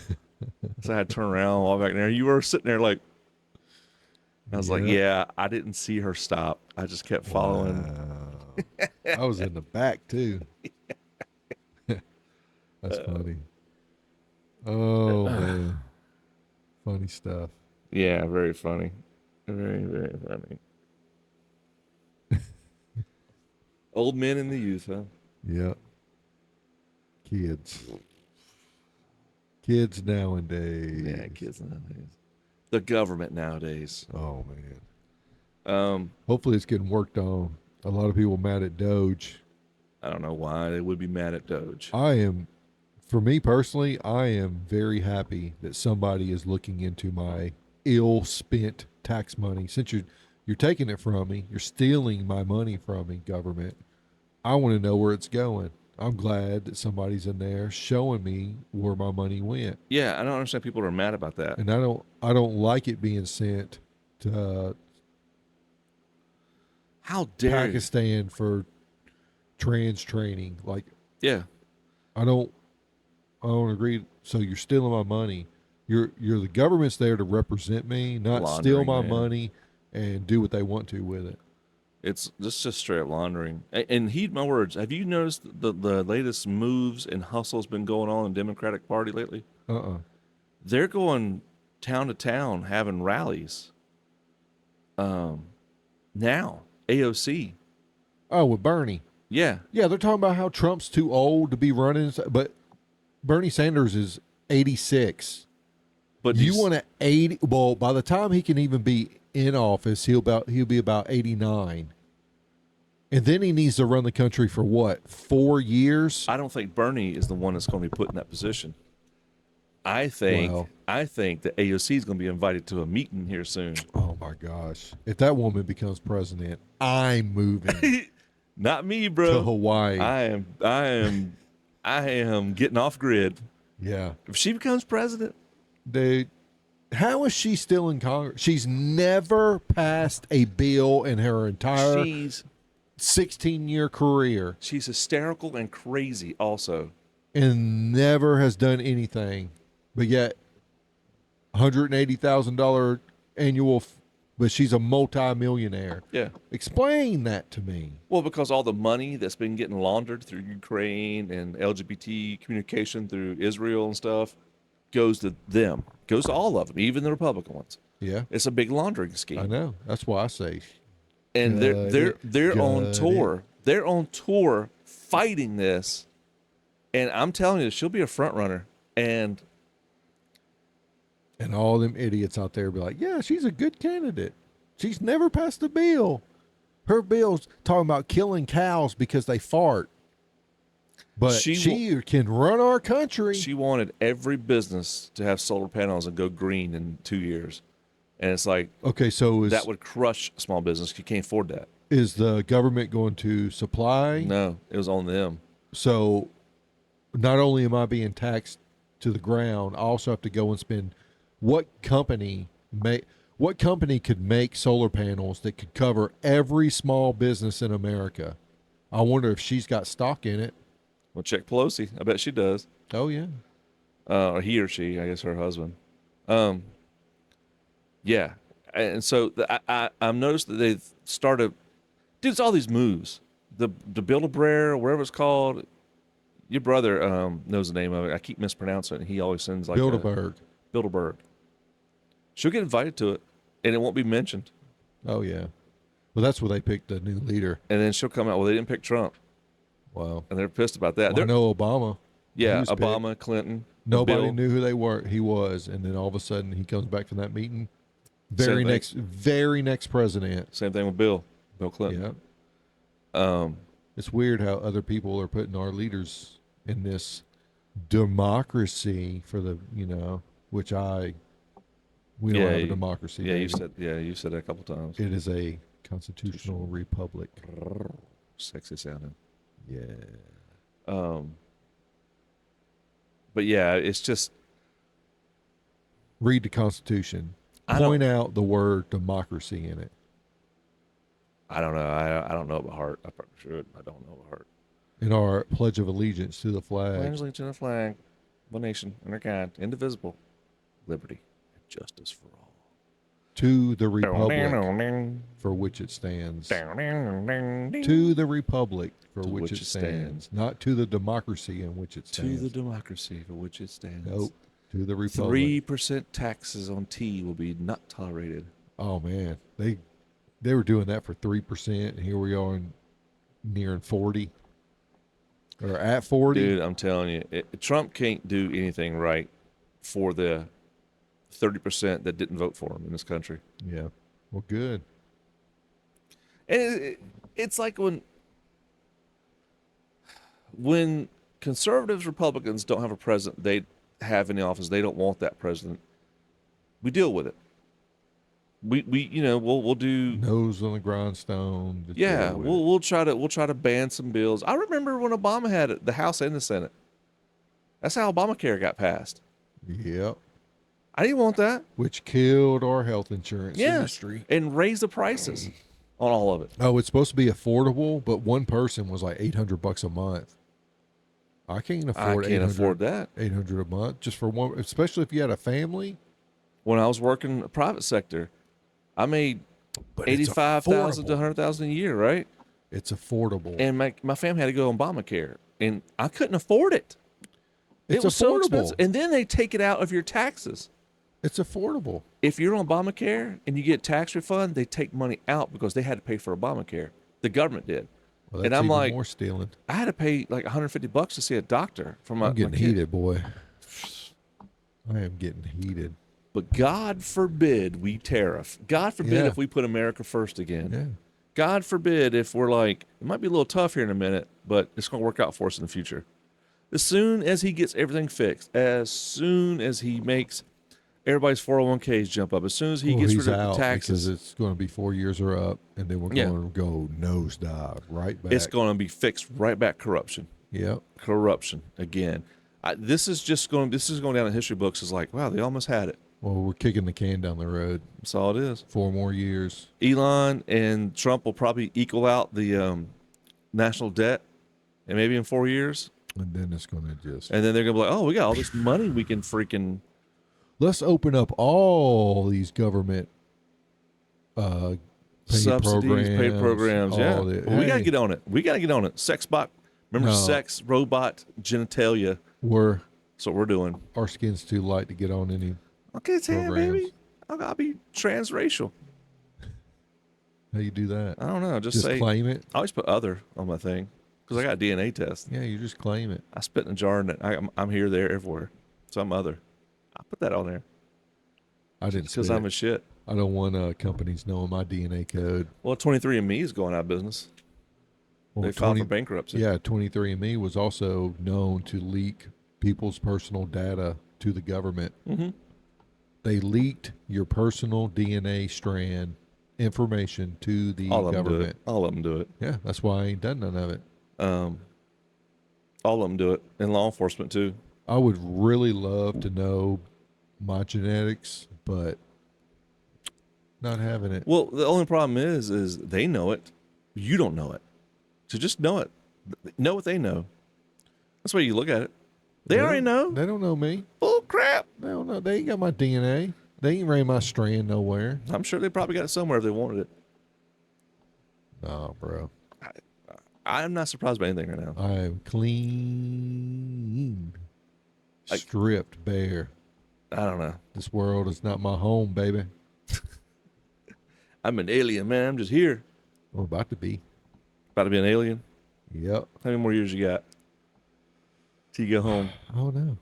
So I had to turn around, walk back there. You were sitting there like, I was like, "Yeah, I didn't see her stop. I just kept following." Wow. I was in the back too. That's funny. Oh man. Funny stuff. Yeah, very funny. Very, very funny. Old men in the youth, huh? Yep. Kids. Kids nowadays. Yeah, kids nowadays. The government nowadays. Oh man. Hopefully it's getting worked on. A lot of people mad at Doge. I don't know why they would be mad at Doge. For me personally, I am very happy that somebody is looking into my ill-spent tax money. Since you're taking it from me, you're stealing my money from me, government. I want to know where it's going. I'm glad that somebody's in there showing me where my money went. Yeah, I don't understand people are mad about that. And I don't like it being sent to How dare Pakistan for trans training. Like, you? Yeah. I don't agree. So you're stealing my money. You're the government's there to represent me, not steal Laundering, my man. money and do what they want to with it. It's just straight up laundering. And heed my words. Have you noticed the latest moves and hustles been going on in the Democratic Party lately? They're going town to town having rallies. Now AOC. Oh, with Bernie. Yeah. Yeah, they're talking about how Trump's too old to be running, but Bernie Sanders is 86. But You want to 80? Well, by the time he can even be in office, he'll be about 89, and then he needs to run the country for what, 4 years? I don't think Bernie is the one that's going to be put in that position. I think that AOC is going to be invited to a meeting here soon. Oh my gosh! If that woman becomes president, I'm moving Not me, bro. to Hawaii. I am getting off grid. Yeah, If she becomes president, dude. How is she still in Congress? She's never passed a bill in her entire she's 16-year career she's hysterical and crazy also. and never has done anything. But yet, $180,000 annual, but she's a multi-millionaire. Yeah. Explain that to me. Well, because all the money that's been getting laundered through Ukraine and LGBT communication through Israel and stuff goes to them. Goes to all of them, even the Republican ones. Yeah, It's a big laundering I scheme. know. That's why I say. And they're on tour. They're on tour fighting this. And I'm telling you, she'll be a front runner. And all them idiots out there be like, yeah, she's a good candidate. She's never passed a bill. Her bill's talking about killing cows because they fart. But she can run our country. she wanted every business to have solar panels and go green in 2 years. And it's like, Okay, so that would crush small business. You can't afford that. is the government going to supply? No, it was on them. So not only am I being taxed to the ground, I also have to go and spend what company could make solar panels that could cover every small business in America? I wonder if she's got stock in it. Well, check Pelosi. I bet she does. Oh yeah. Or he or she, I guess her husband. Yeah. And so I've noticed that they've started, dude, it's all these moves. The Build-A-Bear, or whatever it's called, Your brother knows the name of it. I keep mispronouncing it. And he always sends like Bilderberg. Bilderberg. She'll get invited to it, and it won't be mentioned. Oh yeah. Well, that's where they picked the new leader. And then she'll come out. Well, they didn't pick Trump, Wow. and they're pissed about that. Well, I know Obama. Yeah, He was Obama, picked. Clinton. Nobody Bill. knew who they were. He was, and then all of a sudden he comes back from that meeting. Same Very next president. Same thing with Bill Clinton. Yeah. It's weird how other people are putting our leaders in this democracy for the, which we don't have a democracy. Yeah, baby. you said that a couple times. It is a constitutional republic. Sexy sounding. Yeah. But yeah, it's just Read the Constitution. Point out the word democracy in it. I don't know. I don't know about heart. I probably should. I don't know about heart. In our Pledge of Allegiance to the flag. Pledge allegiance to the flag, one nation, under God, indivisible, liberty, and justice for all. To the republic for which it stands. To the republic for which it stands. Not to the democracy in which it stands. To the democracy for which it stands. Nope. To the republic. 3% taxes on tea will be not tolerated. Oh man, they were doing that for 3%, and here we are nearing 40, or at 40. Dude, I'm telling you, Trump can't do anything right for the 30% that didn't vote for him in this country. Yeah, well, good. And it's like when conservatives, Republicans don't have a president they have in the office, they don't want that president. We deal with it. We'll do nose on the grindstone. Yeah, we'll try to ban some bills. I remember when Obama had it, the House and the Senate. That's how Obamacare got passed. Yep. I didn't want that. Which killed our health insurance industry and raised the prices on all of it. Oh, it's supposed to be affordable, but one person was like $800 a month. I can't afford that. $800 a month just for one, especially if you had a family. When I was working in the private sector, I made $85,000 to $100,000 a year, right? It's affordable. And my family had to go on Obamacare, and I couldn't afford it. It was so expensive. And then they take it out of your taxes. It's affordable. If you're on Obamacare and you get tax refund, they take money out because they had to pay for Obamacare. The government did. Well, that's and I'm even like, more stealing. I had to pay like $150 to see a doctor for my. I'm getting my kid. heated, boy. I am getting heated. But God forbid we tariff. God forbid if we put America first again. Yeah. God forbid if we're like, it might be a little tough here in a minute, but it's going to work out for us in the future. As soon as he gets everything fixed, as soon as he makes everybody's 401ks jump up, as soon as he gets rid of the taxes. Because it's going to be 4 years are up, and then we're going to go nosedive right back. It's going to be fixed right back. Corruption. Yep. Corruption again. This is going down in history books as like, wow, they almost had it. Well, we're kicking the can down the road. That's all it is. 4 more years. Elon and Trump will probably equal out the national debt, and maybe in 4 years. And then it's going to just... And then they're going to be like, oh, we got all this money we can freaking... Let's open up all these government paid programs. Yeah. We got to get on it. Sex bot. Remember sex, robot, genitalia. That's what we're doing. Our skin's too light to get on any Okay, Tam, baby. I'll be transracial. How you do that? I don't know. Just say... claim it? I always put other on my thing because I got a DNA test. Yeah, you just claim it. I spit in a jar and I'm here, there, everywhere. So I'm other. I put that on there. I didn't because I'm a shit. I don't want companies knowing my DNA code. Well, 23andMe is going out of business. They filed for bankruptcy. Yeah, 23andMe was also known to leak people's personal data to the government. Mm-hmm. They leaked your personal DNA strand information to the government. All of them do it. Yeah, that's why I ain't done none of it. All of them do it, and law enforcement too. I would really love to know my genetics, but not having it. Well, the only problem is they know it. You don't know it. So just know it. Know what they know. That's why you look at it. They already know. They don't know me. Bull crap. They don't know. They ain't got my DNA. They ain't ran my strand nowhere. I'm sure they probably got it somewhere if they wanted it. No, bro. I'm not surprised by anything right now. I am clean, stripped bare. I don't know. This world is not my home, baby. I'm an alien, man. I'm just here. I'm about to be. About to be an alien. Yep. How many more years you got till you go home? I don't know.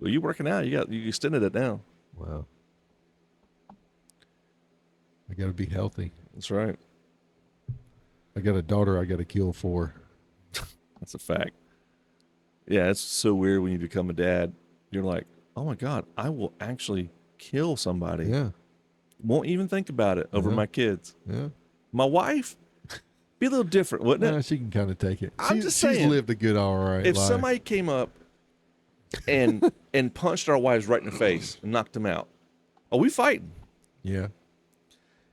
Well, you working out. You extended it now. Wow. I got to be healthy. That's right. I got a daughter I got to kill for. That's a fact. Yeah, it's so weird when you become a dad. You're like, oh my God, I will actually kill somebody. Yeah. Won't even think about it over my kids. Yeah. My wife, be a little different, wouldn't it? No, she can kind of take it. I'm just saying, she's lived a good, all right if life. somebody came up and punched our wives right in the face and knocked them out, are we fighting? Yeah.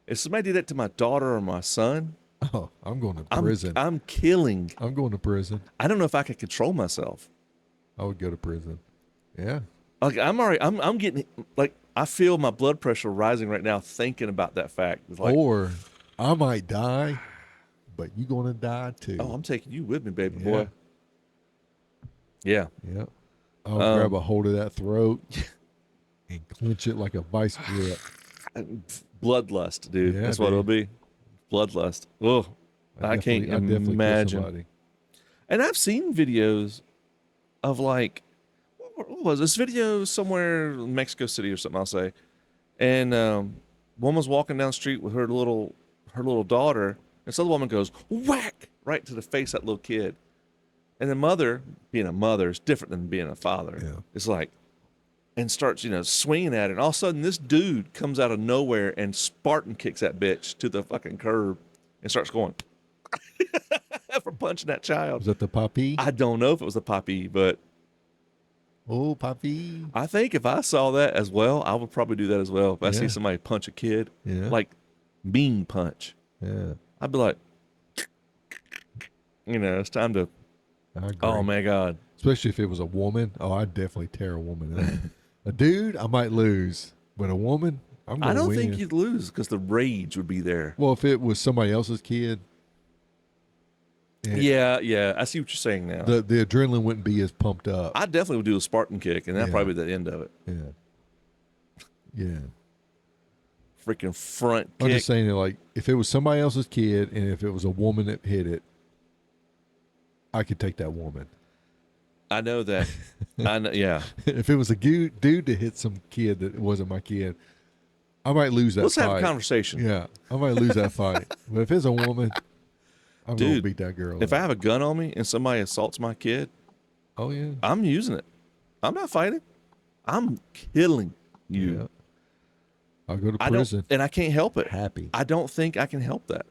If somebody did that to my daughter or my son, Oh, I'm going to prison. I'm killing. I'm going to prison. I don't know if I could control myself. I would go to prison. Yeah. Like I'm getting like I feel my blood pressure rising right now thinking about that fact. It's like, Or I might die, but you're going to die too. oh, I'm taking you with me, baby Yeah. boy. Yeah. Yeah. I'll grab a hold of that throat and clench it like a vice grip. Bloodlust, dude. Yeah, That's what it'll be. Bloodlust. Oh, I can't definitely kill imagine. somebody. And I've seen videos of like, what was this video somewhere in Mexico City or something? I'll say, and one was walking down the street with her little daughter, and this other woman goes whack right to the face of that little kid, and the mother, being a mother, is different than being a father. Yeah. It's like, and starts swinging at it, and all of a sudden this dude comes out of nowhere and Spartan kicks that bitch to the fucking curb and starts going for punching that child. Was that the puppy? I don't know if it was a puppy, but Oh, puppy. I think if I saw that as well, I would probably do that as well. If I see Yeah. somebody punch a kid, Yeah. like mean punch, Yeah. I'd be like, it's time to, I agree. oh my God. Especially if it was a woman. Oh, I'd definitely tear a woman up. A dude, I might lose. But a woman, I'm going I to don't win. think you'd lose because the rage would be there. Well, if it was somebody else's kid. and Yeah. I see what you're saying now. The adrenaline wouldn't be as pumped up. I definitely would do a Spartan kick, and that'd Yeah. probably be the end of it. Yeah. Yeah. Freaking front I'm kick. just saying that, like, if it was somebody else's kid and if it was a woman that hit it, I could take that woman. I know that. I know. Yeah. If it was a dude that hit some kid that wasn't my kid, I might lose that Let's fight. have a conversation. Yeah, I might lose that fight. But if it's a woman, I'm going to Dude, beat that girl If up. I have a gun on me and somebody assaults my kid, Oh, yeah. I'm using it. I'm not fighting. I'm killing you. Yeah. I'll go to I prison. don't, and I can't help it. Happy. I don't think I can help that.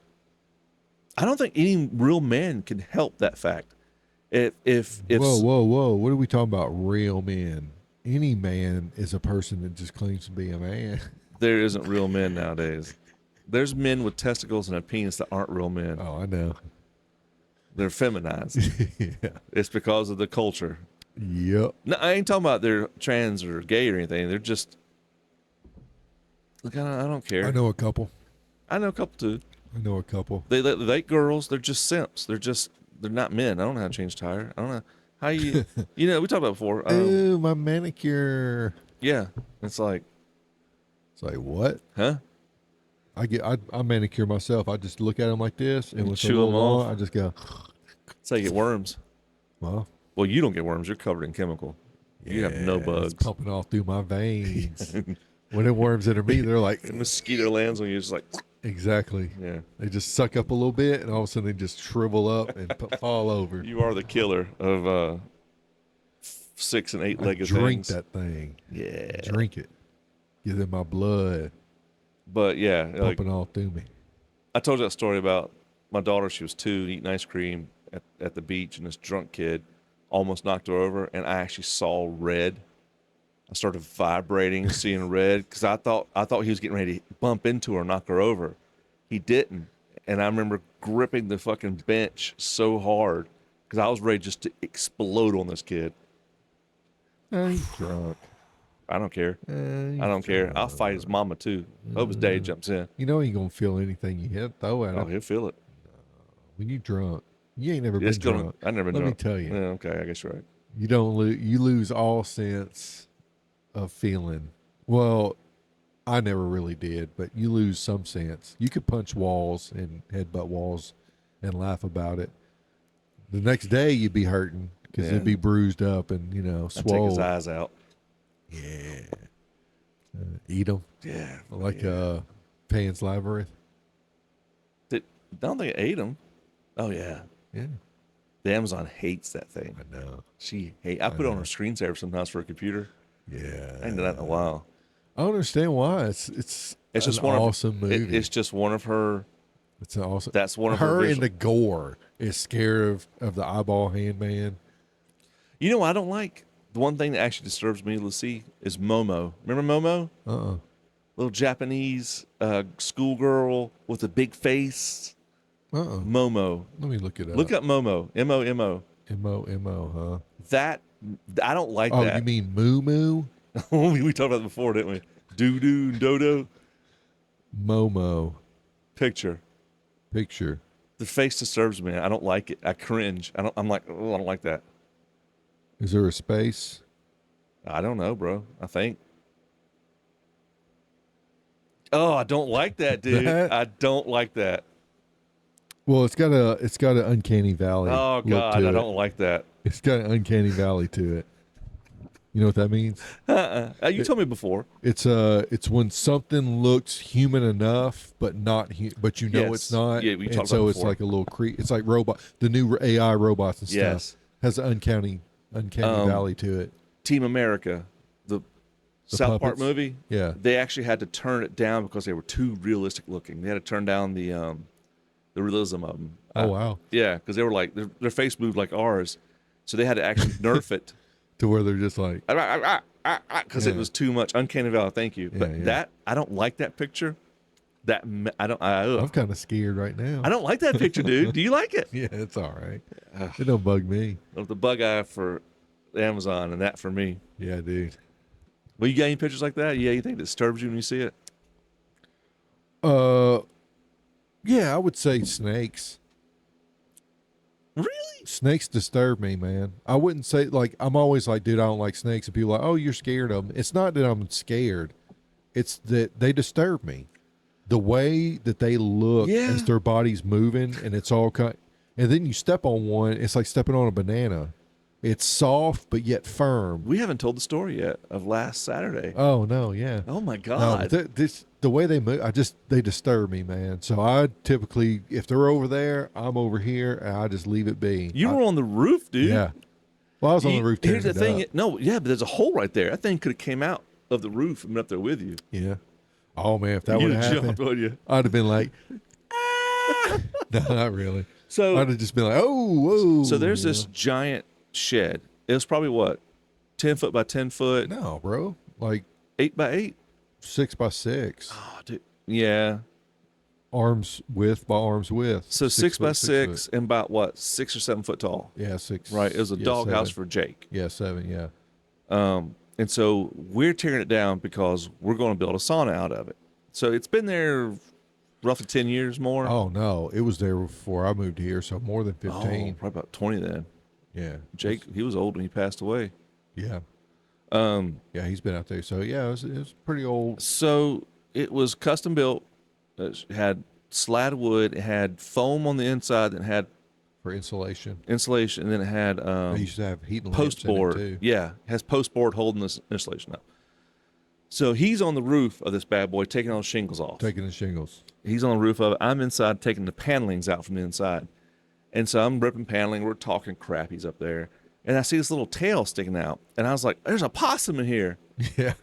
I don't think any real man can help that fact. If Whoa. What are we talking about? Real men. Any man is a person that just claims to be a man. there isn't real men nowadays, there's men with testicles and a penis that aren't real men. Oh, I know. They're feminized. Yeah. It's because of the culture. Yep. No, I ain't talking about they're trans or gay or anything. They're just look. I don't care. I know a couple. I know a couple too. I know a couple. They like girls. They're just simps. They're not men. I don't know how to change tire. I don't know how you. We talked about it before. Oh, my manicure. Yeah, it's like, It's like, what? huh? I manicure myself. I just look at them like this, and You with chew the little 'em lawn, off? I just go, It's how you get worms. well, Well, you don't get worms. You're covered in chemical. You have no yeah, bugs. It's pumping off through my veins. When it worms enter me, they're like, The mosquito lands on you. It's like, exactly. yeah. They just suck up a little bit, and all of a sudden they just shrivel up and fall over. You are the killer of 6 and 8 I legged drink things. that thing. Yeah. Drink it. Get in my blood, But yeah, like, pumping all through me. I told you that story about my daughter. She was 2 eating ice cream at the beach, and this drunk kid almost knocked her over, and I actually saw red. I started vibrating, seeing red, because I thought he was getting ready to bump into her, knock her over. He didn't, and I remember gripping the fucking bench so hard because I was ready just to explode on this kid. Oh, he's drunk. I don't care. He's I don't care. I'll drunk. fight his mama too. I hope his daddy jumps in. You know he gonna feel anything you hit throw at Oh, him he'll feel it. when you drunk. You ain't never been It's gonna. drunk. I never been Let me drunk. tell you, Yeah, okay, I guess you're right. you don't lose. You lose all sense of feeling. Well, I never really did, but you lose some sense. You could punch walls and headbutt walls and laugh about it. The next day you'd be hurting because Yeah. it'd be bruised up and I take swole. his eyes out. Yeah, eat them Yeah, like yeah. Pan's Labyrinth. I don't think I ate them. Oh yeah, Yeah, the Amazon hates that thing. I know. I put it on her screensaver sometimes for a computer. Yeah, I ain't done that in a while. I don't understand why. It's Just an one awesome of movie. it's just one of her. It's an awesome. That's one of her. In the gore is scared of the eyeball hand man. You know, what I don't like the one thing that actually disturbs me to see is Momo. Remember Momo? Little Japanese schoolgirl with a big face. Momo. Let me look it up. Look up Momo. Momo. Mo, huh? That I don't like Oh, that. you mean Moo Moo? We talked about it before, didn't we? Doo doo dodo. Momo. Picture. The face disturbs me. I don't like it. I cringe. I'm like, oh, I don't like that. Is there a space? I don't know, bro. I think. Oh, I don't like that, dude. I don't like that. Well, it's got an uncanny valley. Oh look God, to I it. don't like that. It's got an uncanny valley to it. You know what that means? You told me before. It's when something looks human enough, but not. But you know Yes. it's not. Yeah, we and talked so about it it's before. like a little It's like robot. The new AI robots and stuff Yes. has an uncanny valley to it. Team America, the South Park puppets? movie. Yeah. They actually had to turn it down because they were too realistic looking. They had to turn down the realism of them. Oh wow. Yeah, because they were like their face moved like ours, so they had to actually nerf it To where they're just like, because it Yeah. was too much. Uncanny Valley. Thank you, but yeah. that I don't like that picture. I don't. I'm kind of scared right now. I don't like that picture, dude. Do you like it? Yeah, it's all right. It don't bug me. Of the bug eye for Amazon and that for me. Yeah, dude. Well, you got any pictures like that? Yeah, you think it disturbs you when you see it? Yeah, I would say snakes. Really? Snakes disturb me, man. I wouldn't say like I'm always like, dude, I don't like snakes, and people are like, oh, you're scared of them. It's not that I'm scared. It's that they disturb me. The way that they look Yeah. as their body's moving, and it's all kind. And then you step on one, it's like stepping on a banana. It's soft but yet firm. We haven't told the story yet of last Saturday. Oh no, yeah. Oh my No, God! the way they move, they disturb me, man. So I typically, if they're over there, I'm over here, and I just leave it be. You were on the roof, dude. Yeah. Well, I was on the roof. Here's the tearing thing. it up. No, yeah, but there's a hole right there. That thing could have came out of the roof and been up there with you. Yeah. Oh man, if that would You'd have have jumped, happened, wouldn't you? I'd have been like, no, not really. So, I'd have just been like, oh, whoa. so there's you this giant shed. It was probably what, 10 foot by 10 foot, know? No, bro. Like 8 by 8. 6x6, Oh, dude. Yeah. arms width by arms width. So 6 by 6 foot. and about what, 6 or 7 foot tall. Yeah, 6. Right. It was a yeah, doghouse 7. for Jake. Yeah, 7. Yeah. And so we're tearing it down because we're going to build a sauna out of it. So it's been there roughly 10 years more. Oh no, it was there before I moved here, so more than 15. Oh, probably about 20 then. Yeah. Jake, he was old when he passed away. Yeah. Yeah, he's been out there. So yeah, it was pretty old. So it was custom built. It had slat wood. It had foam on the inside that had For insulation. insulation, and then it had They used to have heat and post board. too. Yeah, it has post board holding this insulation up. So he's on the roof of this bad boy taking all the shingles off. Taking the shingles. He's on the roof of it. I'm inside taking the panelings out from the inside. And so I'm ripping paneling. We're talking crap. He's up there. And I see this little tail sticking out. And I was like, there's a possum in here. Yeah.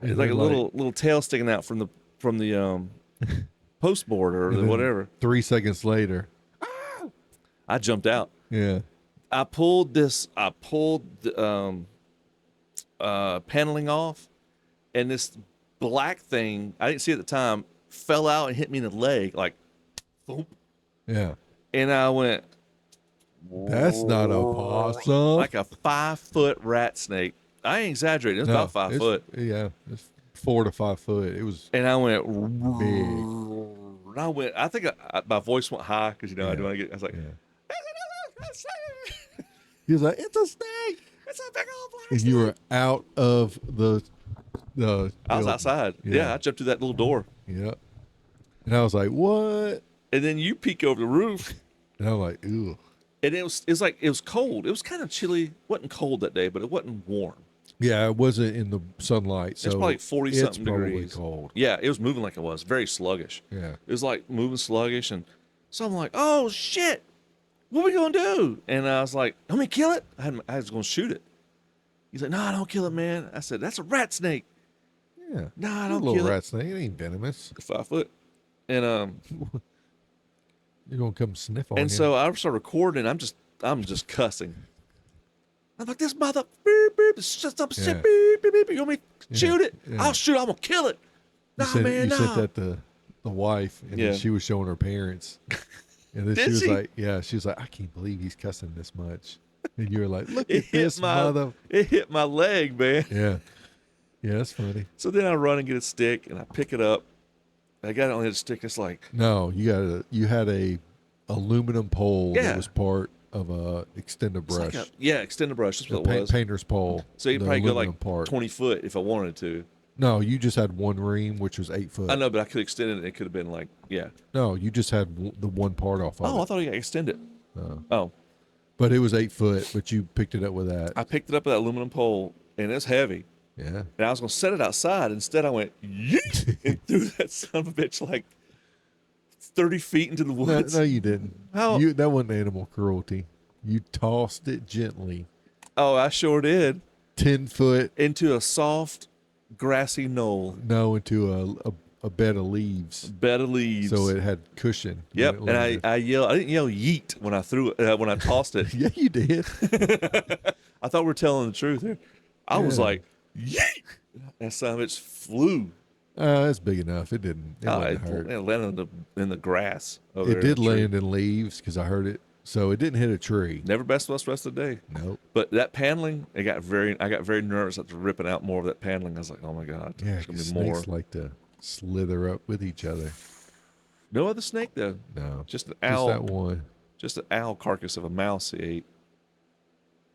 It's like a little tail sticking out from the post board or And then whatever. 3 seconds later. I jumped out. Yeah. I pulled the paneling off, and this black thing, I didn't see it at the time, fell out and hit me in the leg, like, boom. Yeah. And I went, That's not a possum. like a 5-foot rat snake. I ain't exaggerating. It's about 5 foot. Yeah. It's 4 to 5 foot. It was And I went, big. and I think my voice went high because, I do want to get, I was like, Yeah. that's a He was like, "It's a snake!" It's a big old black And snake. you were out of the I was building. outside. Yeah. Yeah, I jumped through that little door. Yeah. And I was like, "What?" And then you peek over the roof, And I'm like, "Ew." and it was cold. It was kind of chilly. It wasn't cold that day, but it wasn't warm. Yeah, it wasn't in the sunlight, so It's probably 40-something it's probably degrees. cold. Yeah, it was moving like it was. Very sluggish. Yeah. It was like moving sluggish, and so I'm like, "Oh shit, what are we gonna do?" And I was like, "Let me kill it." I was gonna shoot it. He's like, "No, don't kill it, man." I said, "That's a rat snake." Yeah. No, I A don't little kill rat snake. It ain't venomous. it. 5 foot. And You're gonna come sniff on and you. so I start recording. I'm just cussing. I'm like, "This mother beep beep, it's just some shit Yeah. beep beep beep. You want me to shoot it? Yeah. I'll shoot. I'm gonna kill it." You Nah, said, man, you nah. said that to the wife, and Yeah. then she was showing her parents, and then Did she was she? like, "Yeah," she was like, "I can't believe he's cussing this much," and you were like, "Look It at hit this my mother." it hit my leg, man. Yeah, yeah, that's funny. So then I run and get a stick and I pick it up. I got it on the stick. It's like, No, you had a aluminum pole Yeah. that was part of a extended it's like brush, extended brush. That's the what it was. painter's pole. So you the probably go aluminum like part. 20 foot if I wanted to. No, you just had one ream, which was 8 foot. I know, but I could extend it. And it could have been like, yeah. No, you just had the one part off of Oh, I it. thought you got extended. No. Oh, But it was 8 foot, but you picked it up with that. I picked it up with that aluminum pole and it's heavy. Yeah. And I was going to set it outside. Instead, I went, yeet, and threw that son of a bitch like 30 feet into the No, woods. no, you didn't. How- That wasn't animal cruelty. You tossed it gently, Oh, I sure did. 10 foot, Into a soft, grassy knoll, into a bed of leaves, bed of leaves. so it had cushion. when Yep, it and I landed. yelled. I didn't yell yeet when I threw it when I tossed it. Yeah, you did. I thought we were telling the truth here. I was Yeah. like yeet. That son of a bitch flew. It's big enough. It didn't. It Oh, wouldn't it hurt. landed in the grass. Over It there did in the tree. land in leaves because I heard it. So it didn't hit a tree. Never best of us rest of the day. Nope. But that paneling, I got very nervous after ripping out more of that paneling. I was like, oh my god, Yeah, there's gonna 'cause be more. snakes like to slither up with each other. No other snake though. No, Just an just owl. that one. Just an owl carcass of a mouse he ate.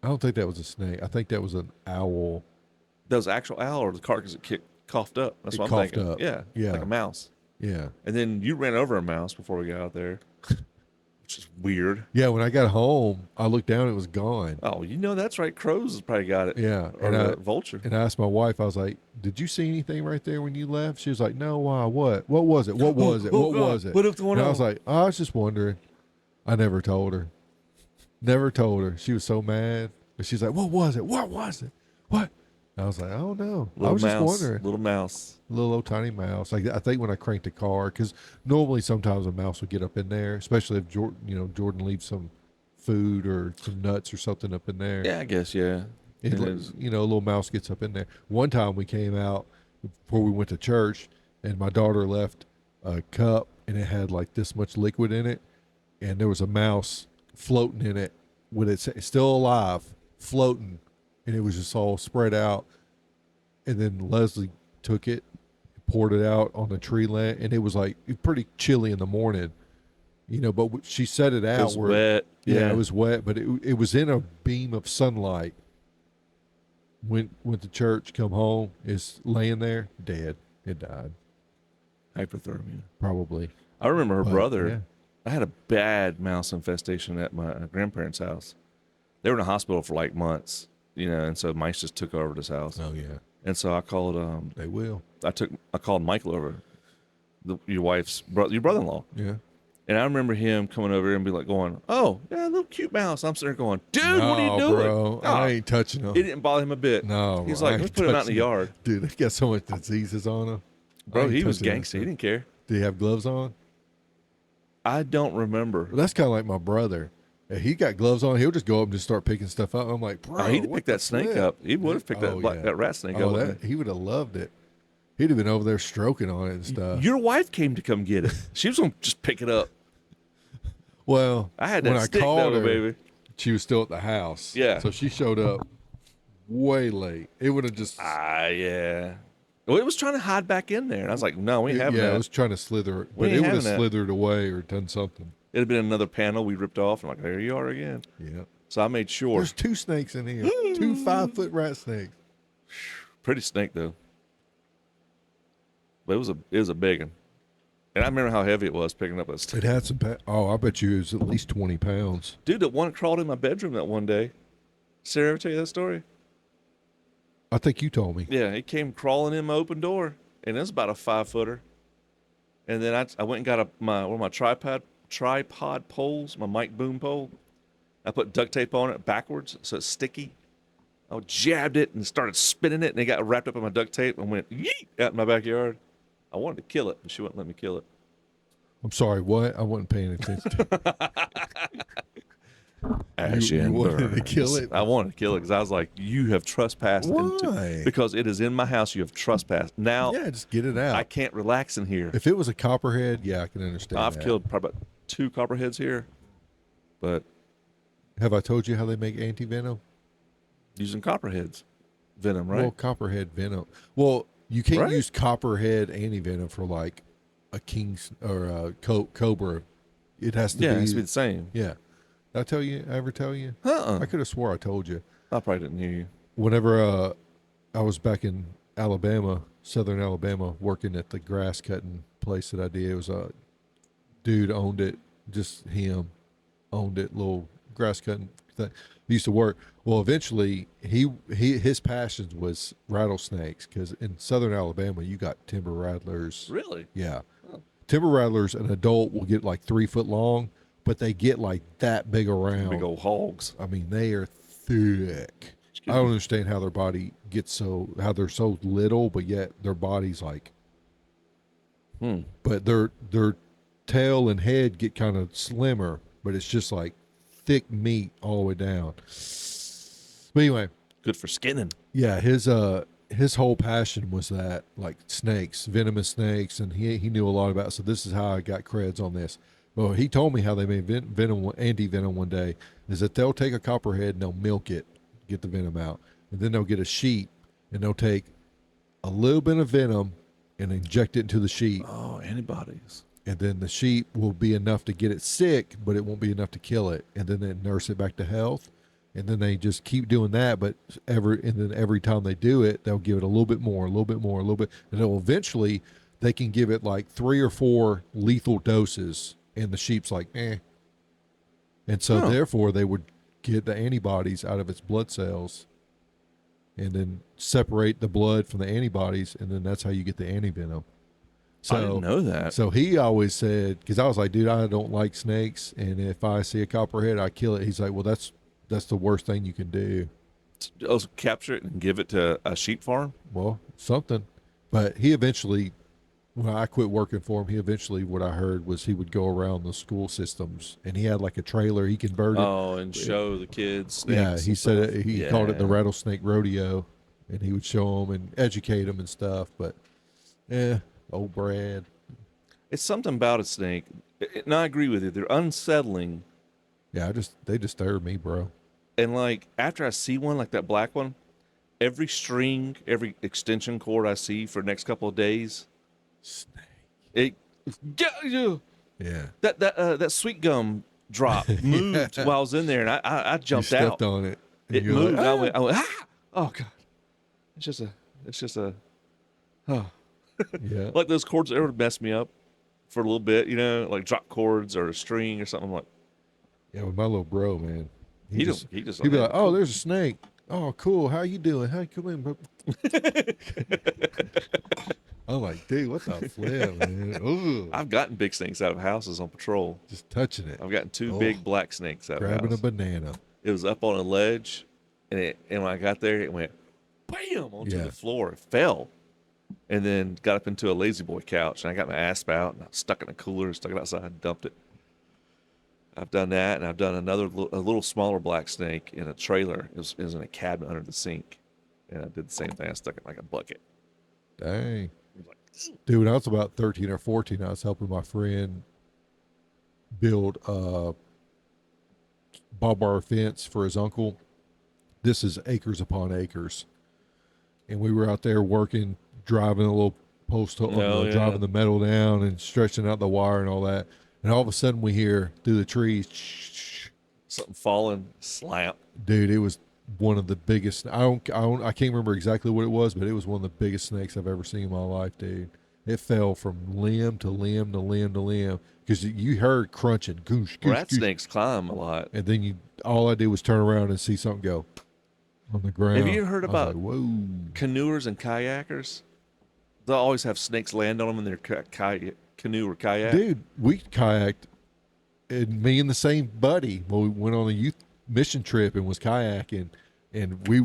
I don't think that was a snake. I think that was an owl. That was actual owl or the carcass that coughed up. That's It what I'm coughed thinking. up. Yeah, Yeah. like a mouse. Yeah. And then you ran over a mouse before we got out there, which is weird. Yeah, when I got home, I looked down, it was gone. Oh, you know that's right. Crows has probably got it. Yeah, Or and a I vulture. and I asked my wife, I was like, "Did you see anything right there when you left?" She was like, "No, why? What? What was it? What was it? Oh, What God. was it?" What was going and I on? was like, "Oh, I was just wondering." I never told her. Never told her. She was so mad. But she's like, "What was it? What was it? What?" And I was like, "I don't know. I Little was mouse. just wondering." Little mouse. Little old tiny mouse. Like I think when I cranked the car, because normally sometimes a mouse would get up in there, especially if Jordan leaves some food or some nuts or something up in there. Yeah, I guess. Yeah. It, It like, is. a little mouse gets up in there. One time we came out before we went to church, and my daughter left a cup, and it had like this much liquid in it, and there was a mouse floating in it with it's still alive, floating, and it was just all spread out. And then Leslie took it, poured it out on the tree lamp, and it was like pretty chilly in the morning, But she set it out It was where wet. yeah, it was wet, but it was in a beam of sunlight. Went to church, come home, is laying there dead. It died, Hypothermia. probably. I remember her But, brother. yeah. I had a bad mouse infestation at my grandparents' house. They were in a hospital for like months, and so mice just took over this house. Oh yeah, And so I called. they will. I called Michael over, your wife's your brother-in-law, Yeah. and I remember him coming over and be like, going, "Oh, yeah, little cute mouse." I'm sitting there going, "Dude, what are you No, doing?" bro? Oh, I ain't touching them. it didn't bother him a bit. No, He's I like, ain't "Let's put him out in the touching yard." Dude, they got so much diseases on them. Bro, he was gangster. He didn't care. Did he have gloves on? I don't remember. Well, that's kind of like my brother. If he got gloves on, he'll just go up and just start picking stuff up. I'm like, bro, Oh, he'd have what picked the that snake flip? up. He would have picked Oh, yeah. that rat snake Oh, up. he would have loved it. He'd have been over there stroking on it and stuff. Your wife came to come get it. She was gonna just pick it up. Well, I had when that I stick called though, her, baby. she was still at the house. Yeah. So she showed up way late. It would have just Yeah. Well, it was trying to hide back in there, and I was like, "No, we ain't having yeah, that." it was trying to slither, We but ain't it would have having that. slithered away or done something. It had been another panel we ripped off. I'm like, there you are again. Yeah. So I made sure. There's 2 snakes in here. 2 5-foot rat snakes. Pretty snake though. But it was a big one. And I remember how heavy it was picking up that snake. It had some. I bet you it was at least 20 pounds. Dude, that one crawled in my bedroom that one day. Sarah ever tell you that story? I think you told me. Yeah, it came crawling in my open door, and it was about a 5-footer. And then I went and got one of my tripod poles, my mic boom pole. I put duct tape on it backwards so it's sticky. I jabbed it and started spinning it, and it got wrapped up in my duct tape and went yeet out in my backyard. I wanted to kill it, but she wouldn't let me kill it. I'm sorry, what? I wasn't paying attention. Ash You and wanted to Burns. kill it? I wanted to kill it because I was like, you have trespassed. Why? Because it is in my house. You have trespassed. Now, Yeah, just get it out. I can't relax in here. If it was a copperhead, yeah, I can understand I've that. killed probably about 2 copperheads here, but Have I told you how they make anti-venom? using copperheads venom, right? Well, copperhead venom. Well, you can't Right? use copperhead anti-venom for like a king's or a cobra. It has to yeah, be. it has to be the same. Yeah. Did I ever tell you? I could have swore I told you. I probably didn't hear you. Whenever I was back in Alabama, southern Alabama, working at the grass cutting place that I did, it was a dude owned it, just him owned it, little grass cutting thing. He used to work. Well, eventually his passion was rattlesnakes because in southern Alabama you got timber rattlers. Really? Yeah, timber rattlers, an adult will get like 3 foot long, but they get like that big around. Big old hogs. I mean, they are thick. I don't understand how their body gets how they're so little, but yet their body's like. But their tail and head get kind of slimmer, but it's just like thick meat all the way down. But anyway, Good for skinning. yeah, his whole passion was that like snakes, venomous snakes, and he knew a lot about it. So this is how I got creds on this. Well, he told me how they made anti-venom one day is that they'll take a copperhead and they'll milk it, get the venom out, and then they'll get a sheep and they'll take a little bit of venom and inject it into the sheep. Oh, antibodies. And then the sheep will be enough to get it sick, but it won't be enough to kill it. And then they nurse it back to health. And then they just keep doing that. But every time they do it, they'll give it a little bit more, a little bit more, a little bit. And they'll eventually, they can give it like 3 or 4 lethal doses. And the sheep's like, eh. And so therefore they would get the antibodies out of its blood cells and then separate the blood from the antibodies. And then that's how you get the antivenom. So, I didn't know that. So he always said, because I was like, dude, I don't like snakes, and if I see a copperhead, I kill it. He's like, well, that's the worst thing you can do. Also capture it and give it to a sheep farm? Well, something. But he eventually, when I quit working for him, what I heard was he would go around the school systems, and he had like a trailer he converted. Oh, and show the kids snakes. Yeah, he said stuff. he called it the rattlesnake rodeo, and he would show them and educate them and stuff. But, old Brad. It's something about a snake, and I agree with you. They're unsettling. Yeah, they disturb me, bro. And like after I see one like that black one, every string, every extension cord I see for the next couple of days, Snake. Yeah. That sweet gum drop moved while I was in there, and I You jumped stepped out. on it. and It you're moved. like, I went, ah! Oh god, it's just a, oh, yeah. like those cords ever mess me up for a little bit, like drop cords or a string or something. I'm like, Yeah, with my little bro, man. he just he'd be like, "Oh, there's a snake. Oh, cool. How you doing? How you come in?" I'm like, dude, what the flip, man? Ooh. I've gotten big snakes out of houses on patrol. Just touching it, I've gotten 2 big black snakes out of grabbing a houses. banana. It was up on a ledge, and when I got there, it went bam onto the floor. It fell, and then got up into a lazy boy couch, and I got my asp out, and I stuck it in a cooler, stuck it outside, and dumped it. I've done that, and I've done a little smaller black snake in a trailer. It was in a cabinet under the sink, and I did the same thing. I stuck it in like a bucket. Dang. Dude, when I was about 13 or 14, I was helping my friend build a barbed wire fence for his uncle. This is acres upon acres. And we were out there working, driving a little post, driving the metal down and stretching out the wire and all that. And all of a sudden we hear through the trees, shh, Something falling, slap. dude, it was one of the biggest. I can't remember exactly what it was, but it was one of the biggest snakes I've ever seen in my life, dude. It fell from limb to limb to limb to limb because you heard crunching, goosh, goosh, Rat goosh. snakes climb a lot. And then all I did was turn around and see something go on the ground. Have you heard I was about like, whoa? canoers and kayakers? They'll always have snakes land on them in their canoe or kayak. Dude, we kayaked, and me and the same buddy, when we went on a youth mission trip and was kayaking, and we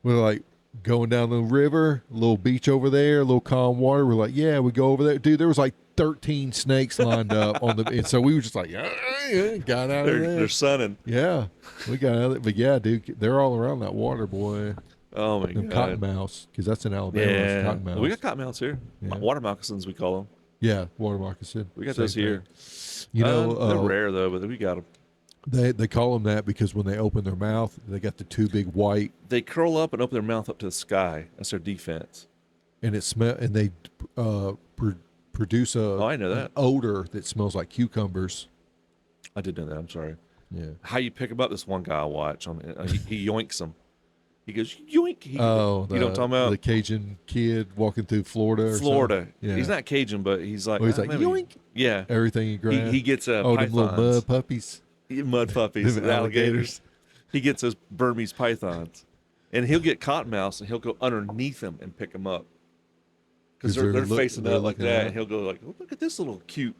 were like going down the river, a little beach over there, a little calm water. We're like, yeah, we go over there. Dude, there was like 13 snakes lined up on the, and so we were just like, got out of there. They're sunning. Yeah, we got out of it. But yeah, dude, they're all around that water, boy. Oh my Them god. cottonmouths, because that's in Alabama. Yeah, That's cottonmouths. we got cottonmouths here. Yeah. Water moccasins, we call them. Yeah, water moccasin. We got Same those here. thing. You know, they're rare though, but we got them. they call them that because when they open their mouth, they got the two big white, They curl up and open their mouth up to the sky. That's their defense. and they produce I know that. an odor that smells like cucumbers. I did know that. I'm sorry. Yeah. How you pick them up? This one guy I watch on. He yoinks them. He goes yoink. You know what I'm talking about? The Cajun kid walking through Florida. Or Florida. something? Yeah. He's not Cajun, but he's like. Well, he's like maybe- yoink. Yeah. Everything he grabs. He gets them little pythons. mud puppies. Mud puppies, Them and alligators. alligators. He gets those Burmese pythons, and he'll get cottonmouths, and he'll go underneath them and pick them up because 'Cause they're they're facing they're up like looking that. up. And he'll go like, oh, "Look at this little cute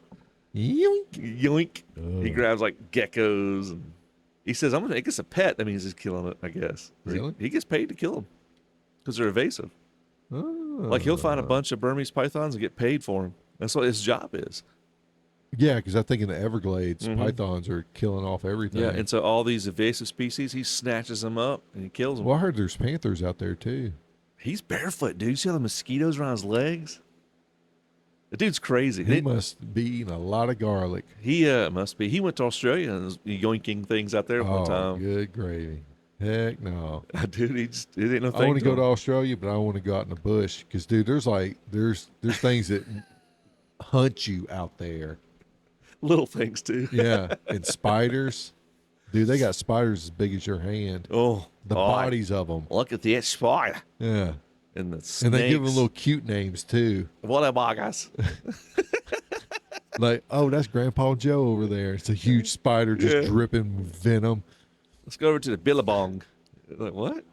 Yoink. yoink." Oh. He grabs like geckos, and he says, "I'm gonna make this a pet." That means he's killing it, I guess. Really? He gets paid to kill them because they're evasive. Oh. Like he'll find a bunch of Burmese pythons and get paid for them. That's what his job is. Yeah, because I think in the Everglades, Mhm. pythons are killing off everything. Yeah, and so all these evasive species, he snatches them up and he kills them. Well, I heard there's panthers out there too. He's barefoot, dude. You see all the mosquitoes around his legs? The dude's crazy. He must be eating a lot of garlic. He must be. He went to Australia and was yoinking things out there one Oh, time. good gravy. Heck no. Dude, it ain't no thing. I want to go him. to Australia, but I want to go out in the bush because, dude, there's things that hunt you out there. Little things too. Yeah, and spiders, dude, they got spiders as big as your hand. Oh, The bodies of them. Look at that spider Yeah, and the snakes. and they give them little cute names too. What about guys? Like, oh, that's Grandpa Joe over there. It's a huge spider just Yeah. dripping venom. Let's go over to the Billabong. Like what?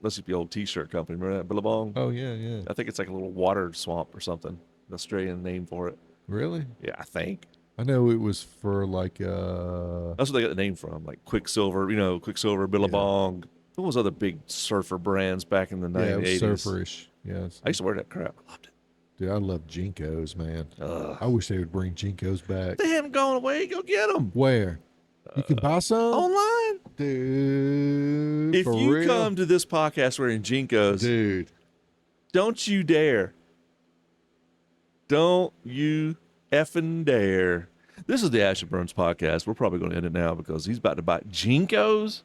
Must be the old T-shirt company. Remember that Billabong? Oh yeah, yeah. I think it's like a little water swamp or something. The Australian name for it. Really? Yeah, I think. I know it was for like That's what they got the name from, like Quicksilver, Quicksilver, Billabong. What was other big surfer brands back in the yeah, it was 80s? surferish. Yes. I used to wear that crap. I loved it. Dude, I love Jinkos, man. Ugh. I wish they would bring Jinkos back. They haven't gone away. Go get them Where? You can buy some? online. Dude, If for you real? come to this podcast wearing Jinkos, Dude. don't you dare. Don't you effing dare. This is the Ash and Burns podcast. We're probably going to end it now because he's about to buy Jinkos.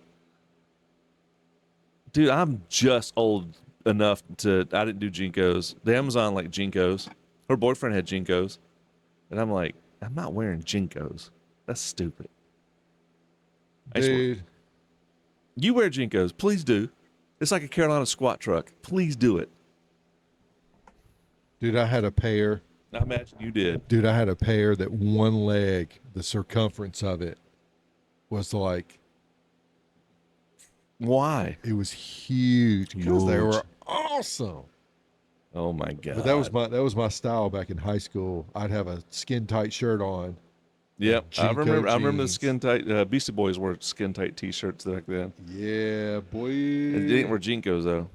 Dude, I'm just old enough to. I didn't do Jinkos. The Amazon like Jinkos. Her boyfriend had Jinkos, and I'm like, I'm not wearing Jinkos. That's stupid. I swear. Dude. You wear Jinkos, please do. It's like a Carolina squat truck. Please do it. Dude, I had a pair. I imagine you did. Dude, I had a pair that one leg, the circumference of it was like, Why? it was huge because they Huge. were awesome. Oh my god. But that was my style back in high school. I'd have a skin tight shirt on. Yep. I Jinko remember the jeans. skin tight. Beastie Boys wore skin tight T-shirts back then. Yeah, boy. And they didn't wear Jinkos though.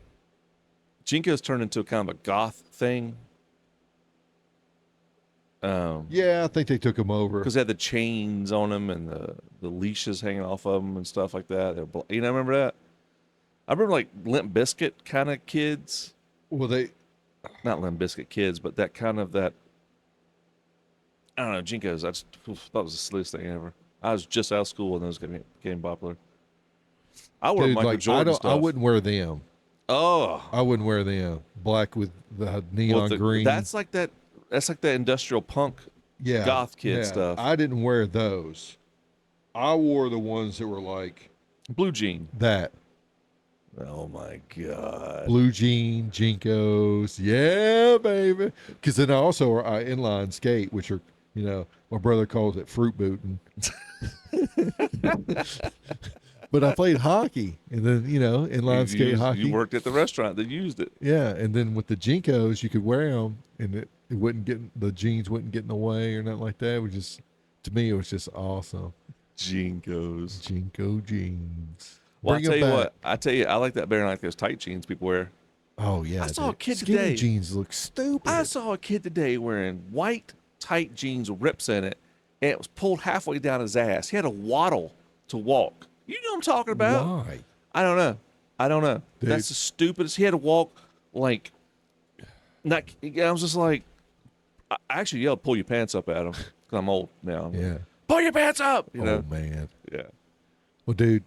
Jinkos turned into a kind of a goth thing. Yeah, I think they took them over. Because they had the chains on them and the leashes hanging off of them and stuff like that. You know, remember that? I remember like Limp Bizkit kind of kids. Well, they Not Limp Bizkit kids, but that kind of that. I don't know, Jinkos. I just thought was the silliest thing ever. I was just out of school when those became popular. I wore dude, Michael like Jordan stuff. I wouldn't wear them. Oh, I wouldn't wear them. Black with the neon well, green. That's like that. That's like that industrial punk Yeah, goth kid yeah. stuff. I didn't wear those. I wore the ones that were like Blue jean. that. Oh my god. Blue jean, Jinkos. Yeah, baby. Because then also I inline skate, which are, my brother calls it fruit booting. But I played hockey, and then, inline skate hockey. You worked at the restaurant that used it. Yeah, and then with the Jinkos, you could wear them, and it wouldn't get, the jeans wouldn't get in the way or nothing like that. It was just, to me, it was just awesome. Jinkos. Jinko jeans. Well, Bring I tell 'em you back. what, I like that better than like those tight jeans people wear. Oh yeah, I saw a dude. kid Skinny today. jeans look stupid. I saw a kid today wearing white tight jeans with rips in it, and it was pulled halfway down his ass. He had a waddle to walk. You know what I'm talking about? Why? I don't know. Dude. That's the stupidest. He had to walk like, not. I was just like, I actually yelled, "Pull your pants up" at him because I'm old now. Yeah. Pull your pants up. You know? Oh man. Yeah. Well, dude,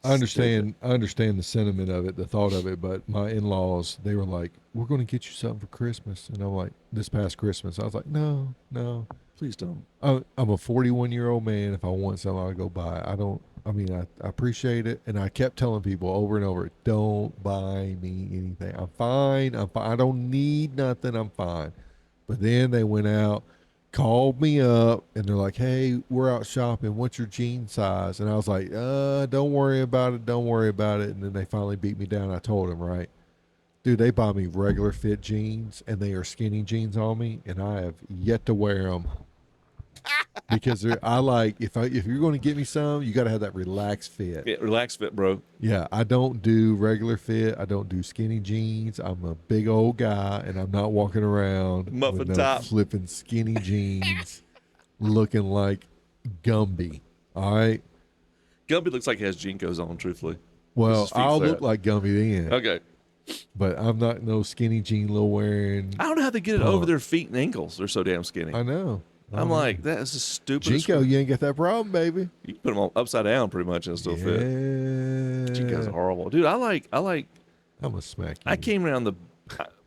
I understand the sentiment of it, the thought of it, but my in-laws, they were like, "We're going to get you something for Christmas," and I'm like, "This past Christmas," I was like, "No, no, Please don't. I'm a 41-year-old man. If I want something, I'll go buy it. I appreciate it, and I kept telling people over and over, don't buy me anything. I'm fine. I don't need nothing. I'm fine. But then they went out, called me up, and they're like, hey, we're out shopping. What's your jean size? And I was like, don't worry about it. Don't worry about it. And then they finally beat me down. I told them, right? Dude, they buy me regular fit jeans, and they are skinny jeans on me, and I have yet to wear them. Because I like, if you're going to get me some, you got to have that relaxed fit. Yeah, relax fit, bro. Yeah, I don't do regular fit. I don't do skinny jeans. I'm a big old guy, and I'm not walking around Muffin with no top. flipping skinny jeans, looking like Gumby. All right. Gumby looks like he has Jinkos on. Truthfully. Well, His feet I'll flat. look like Gumby then, Okay. but I'm not no skinny jean little wearing. I don't know how they get it over their feet and ankles. They're so damn skinny. I know. I'm like, that is the stupidest. Jinko, you ain't got that problem, baby. You can put them on upside down pretty much and it'll still fit. Jinkos are horrible, dude. I like. I'm gonna smack you. I came around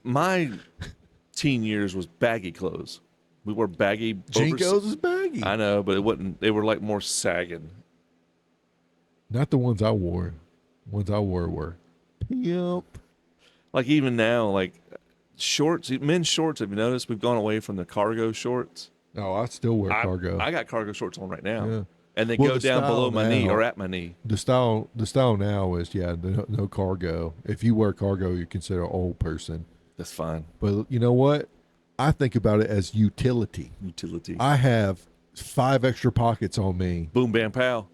my teen years was baggy clothes. We wore baggy. Jinkos is baggy. I know, but it wasn't. They were like more sagging. Not the ones I wore. Ones I wore were pimp. Like even now, like shorts, men's shorts. Have you noticed we've gone away from the cargo shorts? Oh, I still wear cargo. I got cargo shorts on right now, Yeah. and they Well, go the down style below my knee now- or at my knee. The style now is no cargo. If you wear cargo, you're considered an old person. That's fine. But you know what? I think about it as utility. Utility. I have 5 extra pockets on me. Boom, bam, pow.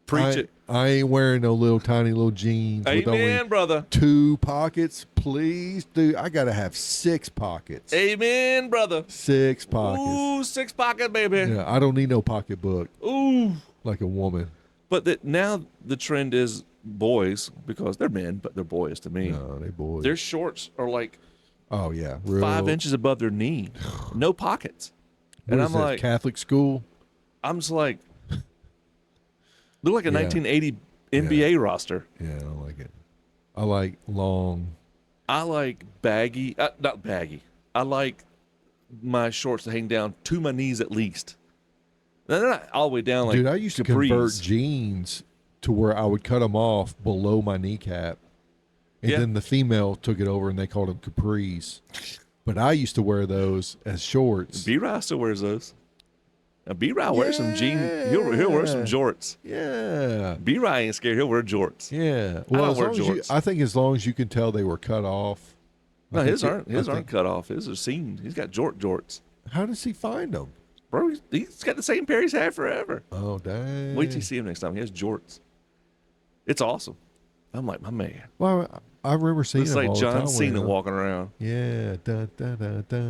Preach it. I ain't wearing no little tiny little jeans with Amen, only brother. 2 pockets. Please, dude. I gotta have 6 pockets. Amen, brother. 6 pockets. Ooh, 6 pocket, baby. Yeah, I don't need no pocketbook Ooh. like a woman. But now the trend is boys, because they're men, but they're boys to me. No, they boys. Their shorts are like Oh yeah, real, 5 inches above their knee, no pockets. what And is I'm that, like, Catholic school. I'm just like, look like a Yeah. 1980 NBA roster. Yeah, I don't like it. I like long. I like baggy, not baggy. I like my shorts to hang down to my knees at least. Now, they're not all the way down like Dude, I used to capris. convert jeans to where I would cut them off below my kneecap, and Yeah. then the female took it over and they called them capris. But I used to wear those as shorts. B-Rye still wears those. Now, B-Rye wears some jeans. He'll wear some jorts. Yeah. B-Rye ain't scared. He'll wear jorts. Yeah. don't Well, wear jorts. I think as long as you can tell they were cut off. No, I his think aren't cut off. His are seamed. He's got jorts. How does he find them? Bro, he's got the same pair he's had forever. Oh, dang. Wait till you see him next time. He has jorts. It's awesome. I'm like, my man. Well, I remember seeing It's him like all the John time Cena wearing 'em. walking around. Yeah. Da, da, da, da.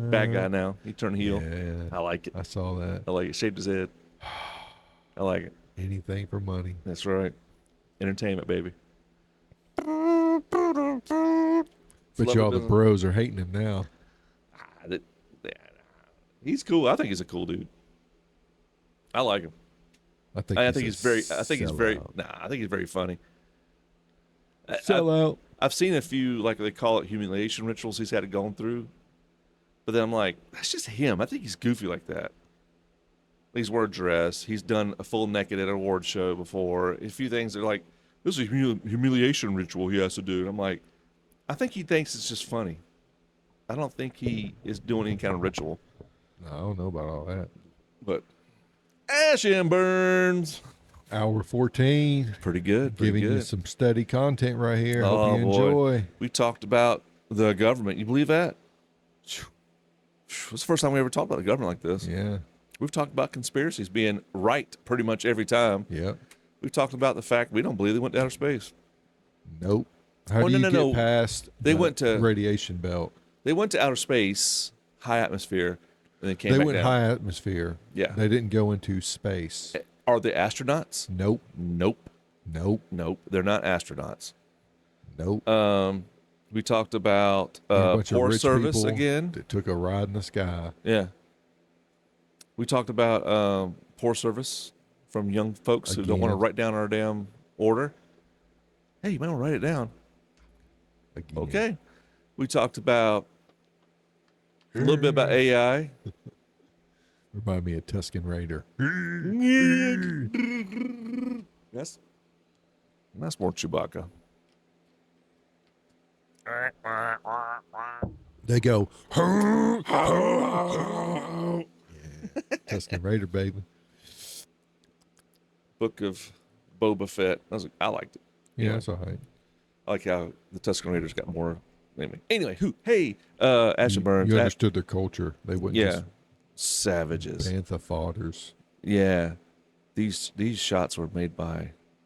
Bad guy now. He turned heel. Yeah. I like it. I saw that. I like it. Shaved his head. I like it. Anything for money. That's right. Entertainment, baby. But Love y'all, it, the doesn't it? bros are hating him now. He's cool. I think he's a cool dude. I like him. I think he's very. I think he's very. Nah, I think he's very funny. Sell out. I've seen a few, like they call it, humiliation rituals he's had it going through. But then I'm like, that's just him. I think he's goofy like that. He's wore a dress. He's done a full naked at an award show before. A few things that are like, this is a humiliation ritual he has to do. And I'm like, I think he thinks it's just funny. I don't think he is doing any kind of ritual. I don't know about all that. But ash&burnz. Hour 14. Pretty good. Pretty Giving good. you some steady content right here. Hope Oh, you boy. enjoy. We talked about the government. You believe that? It's the first time we ever talked about the government like this. Yeah. We've talked about conspiracies being right pretty much every time. Yep. We've talked about the fact we don't believe they went to outer space. Nope. How do you get past They the went to radiation belt? They went to outer space, high atmosphere, and then came They back went down. high atmosphere. Yeah. They didn't go into space. Are they astronauts? Nope. Nope. Nope. Nope. They're not astronauts. Nope. We talked about They're a bunch of Forest rich Service people again. that took a ride in the sky. Yeah. We talked about poor service from young folks who don't want to Again. write down our damn order. Hey, you might want to write it down. Again. Okay. We talked about a little bit about AI. Remind me of Tuscan Raider. That's more Chewbacca. They go. Yeah. Tuscan Raider, baby. Book of Boba Fett. I liked it. Yeah, that's all right. I like how the Tuscan Raiders got more. Anyway, ash&burnz. You understood their culture. They wouldn't Yeah, just savages. bantha fodders. Yeah, these shots were made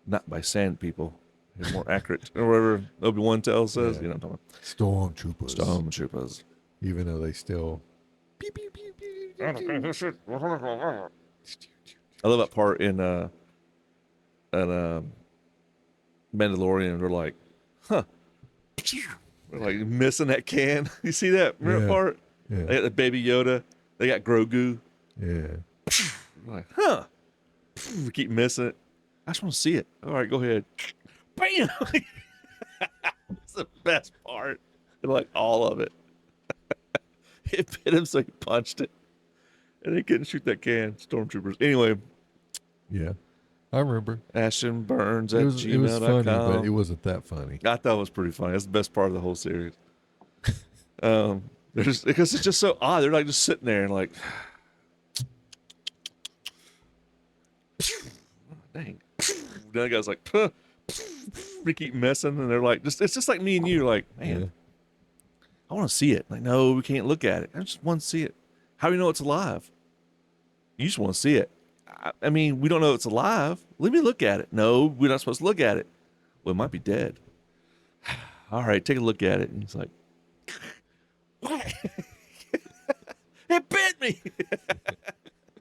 not by sand people. They're more accurate, or whatever Obi-Wan says. Yeah. You know what I'm talking Stormtroopers. about? Stormtroopers. Even though they still. Beep, beep, beep, beep, beep, beep. I love that part in Mandalorian. They're like, huh. They're like missing that can. You see that Yeah. part? Yeah. They got the baby Yoda. They got Grogu. Yeah. We're like, huh. We keep missing it. I just want to see it. All right, go ahead. Bam! It's the best part. And like all of it. It bit him, so he punched it. And he couldn't shoot that can. Stormtroopers. Anyway, Yeah. I remember. ash&burnz at It was gmail.com. funny, but it wasn't that funny. I thought it was pretty funny. That's the best part of the whole series. Because it's just so odd. They're like just sitting there and like, dang. The other guy's like, puh. We keep messing, and they're like, it's just like me and you. Like, man, Yeah. I want to see it. Like, no, we can't look at it. I just want to see it. How do you know it's alive? You just want to see it. I mean, we don't know it's alive. Let me look at it. No, we're not supposed to look at it. Well, it might be dead. All right, take a look at it. And he's like, what? It bit me.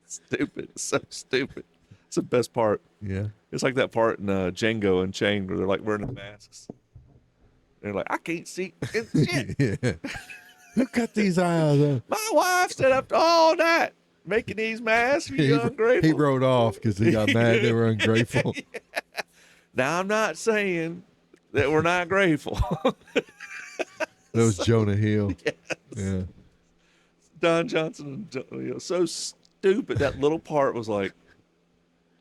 Stupid. So stupid. It's the best part. Yeah. It's like that part in Django and Chain where they're like wearing the masks. They're like, I can't see shit. Yeah. Who cut these eyes out? My wife stayed up all night making these masks. You ungrateful. He rode off because he got mad they were ungrateful. Now, I'm not saying that we're not grateful. That was Jonah Hill. Yes. Yeah. Don Johnson, so stupid. That little part was like,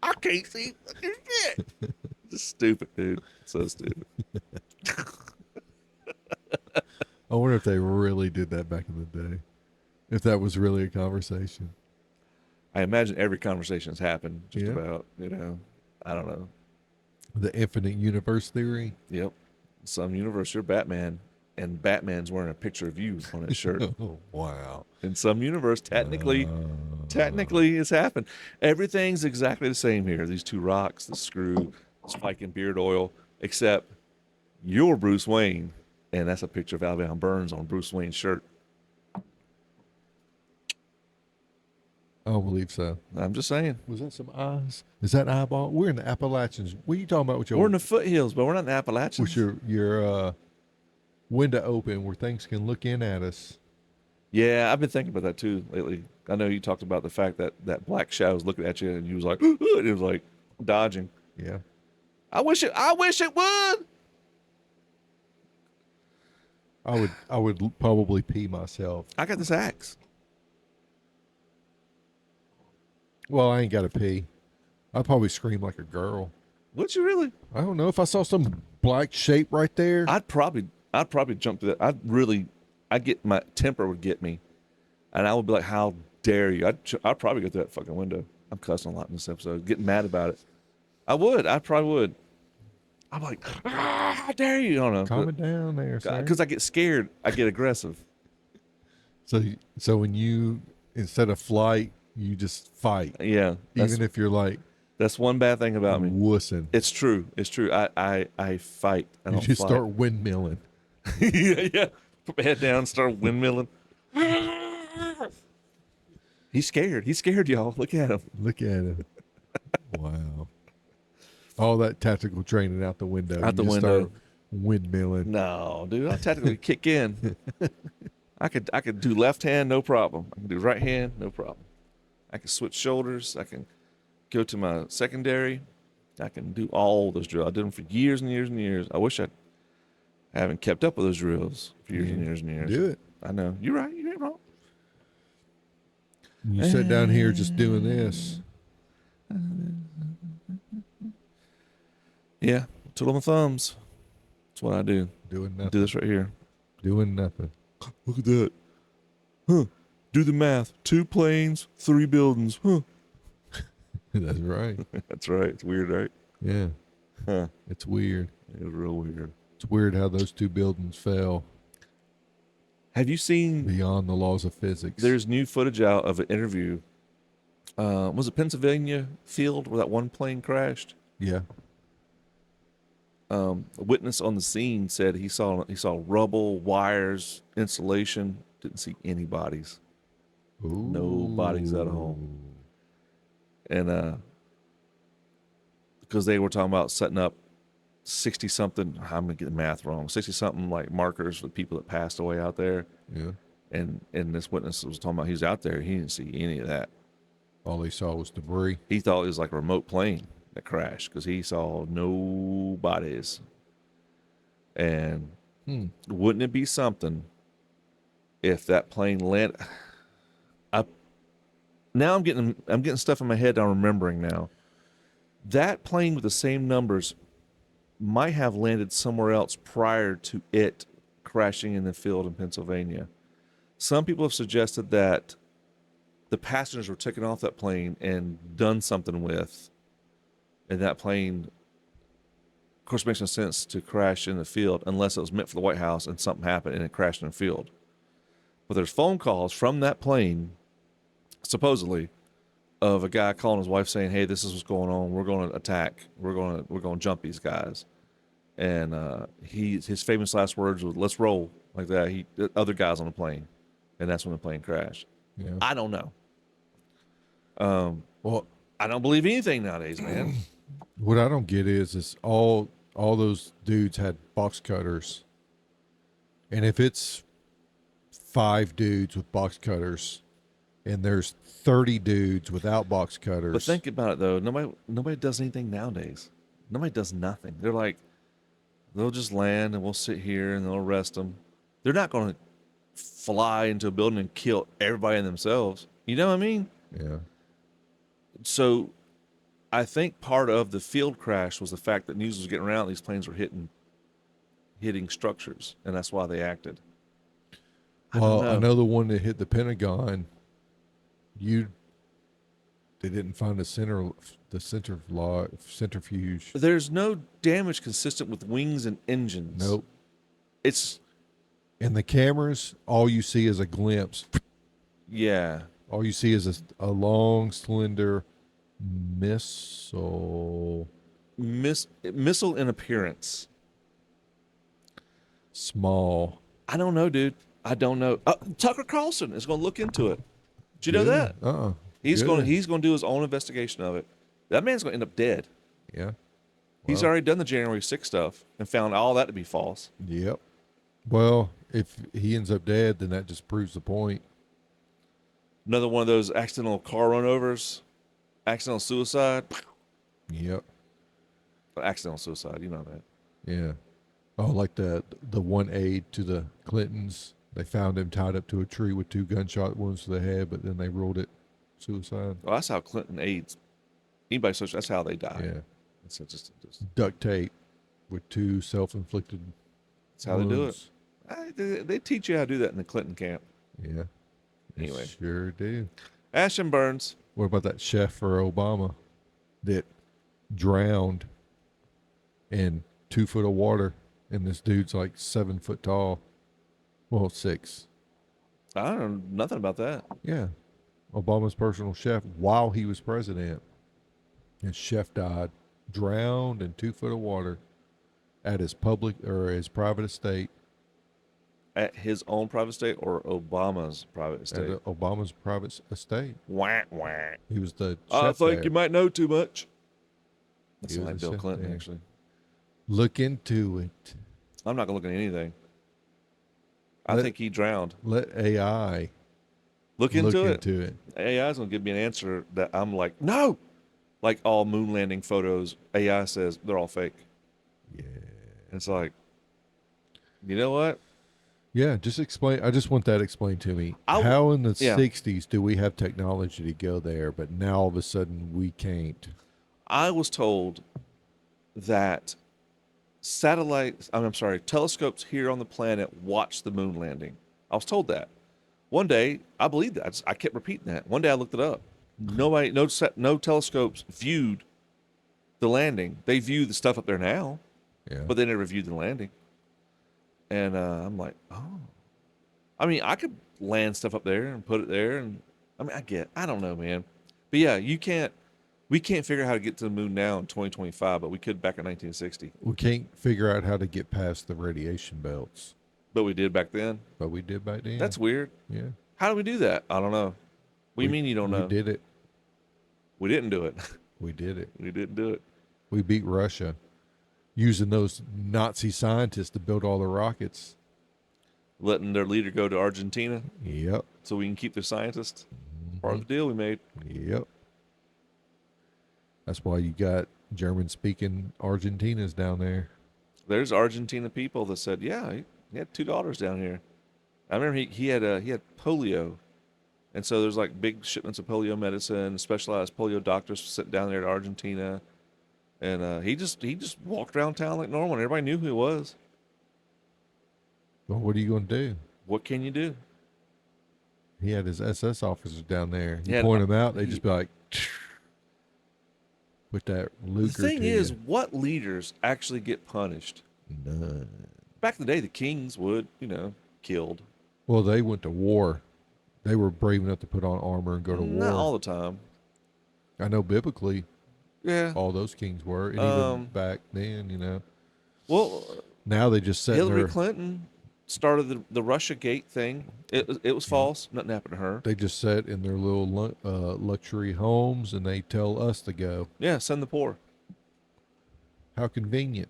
I can't see fucking shit. Just stupid, dude. So stupid. I wonder if they really did that back in the day. If that was really a conversation. I imagine every conversation's happened just Yeah. about, I don't know. The infinite universe theory. Yep. Some universe, you're Batman, and Batman's wearing a picture of you on his shirt. Oh, wow. In some universe, technically, it's happened. Everything's exactly the same here. These two rocks, the screw, spike and beard oil, except you're Bruce Wayne, and that's a picture of ash&burnz on Bruce Wayne's shirt. I don't believe so. I'm just saying. Was that some eyes? Is that eyeball? We're in the Appalachians. What are you talking about with your We're in the foothills, but we're not in the Appalachians. with your window open where things can look in at us? Yeah, I've been thinking about that too lately. I know you talked about the fact that that black shadow was looking at you, and you was like, and it was like dodging. Yeah. I wish it would. I would probably pee myself. I got this axe. Well, I ain't got to pee. I'd probably scream like a girl. Would you really? I don't know if I saw some black shape right there. I'd probably jump to that. I'd get my temper would get me, and I would be like, "How dare you?" I'd probably go through that fucking window. I'm cussing a lot in this episode, getting mad about it. I would. I probably would. I'm like, how dare you? I don't know. Calm it down there, sir. Because I get scared. I get aggressive. So when you, instead of flight, you just fight, Yeah. even if you're like That's one bad thing about me. wussing. It's true. It's true. I fight. I You don't just fly. start windmilling. Yeah. Put my head down, start windmilling. He's scared. He's scared, y'all. Look at him. Look at him. Wow. All that tactical training out the window. Out the You just window. start windmilling. No, dude. I'll tactically kick in. I could do left hand, no problem. I can do right hand, no problem. I can switch shoulders. I can go to my secondary. I can do all those drills. I did them for years and years and years. I wish I haven't kept up with those drills for years and years and years. Do it. I know. You're right. You ain't wrong. You sit down here just doing this. Yeah. Twiddle my thumbs. That's what I do. Doing I nothing. do this right here. Doing nothing. Look at that. Huh. Do the math. 2 planes, 3 buildings. Huh. That's right. That's right. It's weird, right? Yeah. Huh. It's weird. It's real weird. It's weird how those 2 buildings fell Have you seen beyond the laws of physics. there's new footage out of an interview? Was it Pennsylvania field where that one plane crashed? Yeah. A witness on the scene said he saw rubble, wires, insulation. Didn't see any bodies. Ooh. No bodies at all. And because they were talking about setting up 60 something, I'm gonna get the math wrong, 60 something like markers for people that passed away out there. Yeah. And this witness was talking about he was out there. He didn't see any of that. All he saw was debris. He thought it was like a remote plane that crashed because he saw no bodies. And wouldn't it be something if that plane landed? Now I'm getting stuff in my head I'm remembering now. That plane with the same numbers might have landed somewhere else prior to it crashing in the field in Pennsylvania. Some people have suggested that the passengers were taken off that plane and done something with, and that plane, of course, makes no sense to crash in the field unless it was meant for the White House and something happened and it crashed in the field. But there's phone calls from that plane, supposedly, of a guy calling his wife saying, "Hey, this is what's going on. We're going to attack. We're going to jump these guys." And his famous last words was, "Let's roll," like that. Other guys on the plane, and that's when the plane crashed. Yeah. I don't know. Well, I don't believe anything nowadays, man. what I don't get is all those dudes had box cutters. And if it's 5 dudes with box cutters and there's 30 dudes without box cutters. But think about it though. Nobody does anything nowadays. Nobody does nothing. They're like, they'll just land and we'll sit here and they'll arrest them. They're not going to fly into a building and kill everybody in themselves. You know what I mean? Yeah. So I think part of the field crash was the fact that news was getting around these planes were hitting structures, and that's why they acted. Well, I know the one that hit the Pentagon, they didn't find the centrifuge. There's no damage consistent with wings and engines. Nope. It's In the cameras, all you see is a glimpse. yeah. All you see is a long, slender missile. Missile in appearance. Small. I don't know, dude. I don't know. Tucker Carlson is going to look into it. Did you know that? He's Good. going to do his own investigation of it. That man's going to end up dead. Yeah. He's already done the January 6th stuff and found all that to be false. Yep. Well, if he ends up dead, then that just proves the point. Another one of those accidental car runovers, accidental suicide. Yep. Accidental suicide, you know that. Yeah. Oh, like the one aide to the Clintons. They found him tied up to a tree with 2 gunshot wounds to the head, but then they ruled it suicide. Well, that's how Clinton aides anybody. So that's how they die. Yeah. It's just Duct tape with 2 self-inflicted that's how they do it. wounds. They teach you how to do that in the Clinton camp. Yeah. They Anyway. sure do. Ash and Burns. What about that chef for Obama that drowned in 2 foot of water, and this dude's like 7 foot tall? Well, 6. I don't know nothing about that. Yeah. Obama's personal chef while he was president. His chef died, drowned in 2 foot of water at his public or his private estate. At his own private estate or Obama's private estate? At Obama's private estate. Wah, wah. He was the I chef think there. you might know too much. That's He was like the Bill chef Clinton, there. actually. Look into it. I'm not going to look at anything. I think he drowned. Let AI Look into it. into it. AI is going to give me an answer that I'm like, no! Like all moon landing photos, AI says they're all fake. Yeah. And it's like, you know what? Yeah, just explain. I just want that explained to me. I'll- How in the yeah. 60s do we have technology to go there, but now all of a sudden we can't? I was told that telescopes here on the planet watch the moon landing. I was told that. One day, I believed that. I kept repeating that. One day I looked it up. No telescopes viewed the landing. They view the stuff up there now, Yeah. but they never viewed the landing. And I'm like, oh. I mean, I could land stuff up there and put it there. And I mean, I don't know, man. But yeah, we can't figure out how to get to the moon now in 2025, but we could back in 1960. We can't figure out how to get past the radiation belts, But we did back then. but we did back then. That's weird. yeah. How do we do that? I don't know. What do you mean you don't know? We did it. We didn't do it. We did it. We didn't do it. We beat Russia using those Nazi scientists to build all the rockets. Letting their leader go to Argentina Yep. so we can keep their scientists. Part of the deal we made. Yep. That's why you got German-speaking Argentinas down there. There's Argentina people that said, yeah, he had 2 daughters down here. I remember he had polio. And so there's like big shipments of polio medicine, specialized polio doctors sitting down there in Argentina. And he just walked around town like normal, and everybody knew who he was. Well, what are you going to do? What can you do? He had his SS officers down there. You Yeah, point them out, they just be like, with that The Luger thing to is, you. what leaders actually get punished? None. Back in the day, the kings would, killed. Well, they went to war. They were brave enough to put on armor and go to Not war. all the time. I know biblically, Yeah. all those kings were, and Um, even back then, Well, Now they just sit Hillary there. Clinton started the Russia Gate thing. It was false. Nothing happened to her. They just sit in their little luxury homes and they tell us to go. Yeah, send the poor. How convenient.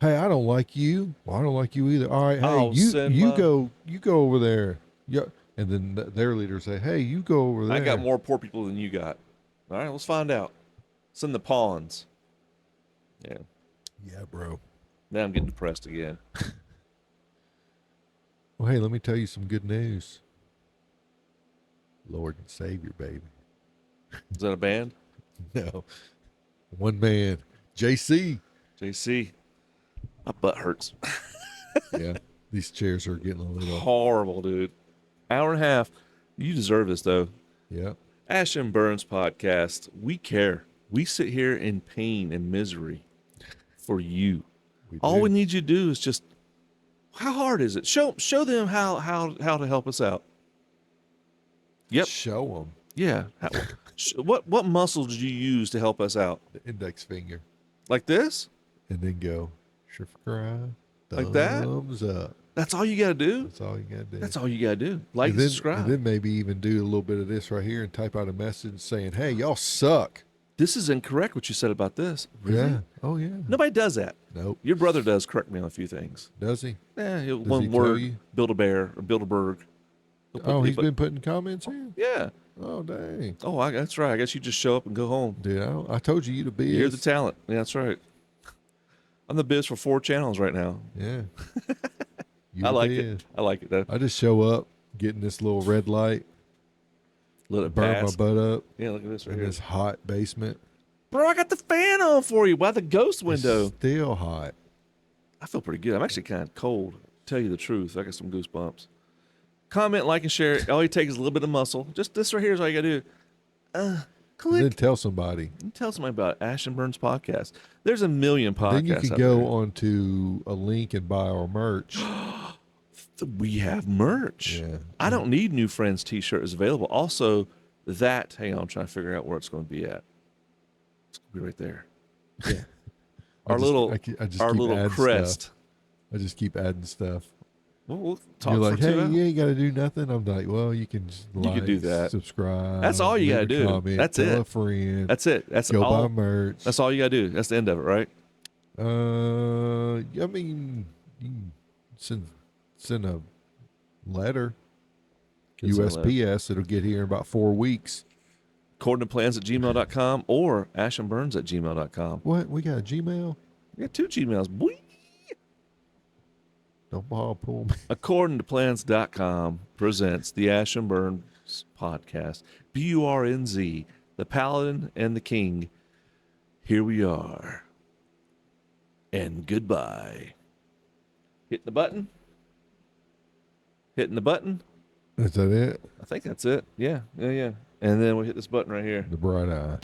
Hey, I don't like you. Well, I don't like you either. All right, hey, I'll you send you my- go over there. Yeah, and then their leaders say, "Hey, you go over there." I got more poor people than you got. All right, let's find out. Send the pawns. Yeah. Yeah, bro. Now I'm getting depressed again. Well, hey, let me tell you some good news. Lord and Savior, baby. Is that a band? No, one man, JC. JC. My butt hurts. Yeah, these chairs are getting a little. Horrible, dude. Hour and a half. You deserve this, though. Yeah. Ash and Burns podcast. We care. We sit here in pain and misery for you. All do. we need you to do is just, how hard is it? Show them how to help us out. Yep. Show them Yeah. What muscles did you use to help us out? the index finger, Like this? and then go subscribe. Like that? Thumbs up. That's all you got to do. That's all you gotta do. That's all you got to do. Like and and then, subscribe. And then maybe even do a little bit of this right here and type out a message saying, "Hey, y'all suck." This is incorrect what you said about this. Really? Yeah. Oh yeah. Nobody does that. Nope. Your brother does correct me on a few things. Does he? Yeah, he one tell word, you? build a bear or build a berg. He'll put- Oh, he'll he's put- been putting comments in. Yeah. Oh dang. Oh, that's right. I guess you just show up and go home. Dude, I told you to be. You're the talent. Yeah, that's right. I'm the biz for 4 channels right now. Yeah. You I like did. it. I like it though. I just show up, getting this little red light, Let it burn pass. my butt up Yeah, look at this right in here. this hot basement. Bro, I got the fan on for you by the ghost window. It's still hot. I feel pretty good. I'm actually kind of cold. Tell you the truth, I got some goosebumps. Comment, like, and share. All you take is a little bit of muscle. Just this right here is all you gotta do. And Click. then tell somebody. And tell somebody about Ash and Burnz podcast. There's a million podcasts. Then you can out go there. onto a link and buy our merch. We have merch. Yeah. I don't need new friends t-shirt is available. Also, that hang on, I'm trying to figure out where it's going to be at. It's going to be right there. Yeah. Our little crest. Stuff. I just keep adding stuff. We'll talk You're for like, 2 hey, hours. you ain't got to do nothing. I'm like, well, you can just like, can do that. subscribe. That's all you leave gotta a do. Comment, That's tell it. a friend. That's it. That's go all. buy merch. That's all you got to do. That's the end of it, right? I mean, you can send a letter. Can send a letter. USPS. It'll get here in about 4 weeks. Accordingtoplans@gmail.com or ashandburnz@gmail.com. What? We got a Gmail? We got 2 Gmails. Boy. Don't ball pull me. Accordingtoplans.com presents the Ash and Burnz podcast. BURNZ, the Paladin and the King. Here we are. And goodbye. Hitting the button. Hitting the button. Is that it? I think that's it. Yeah. And then we'll hit this button right here. The bright eye.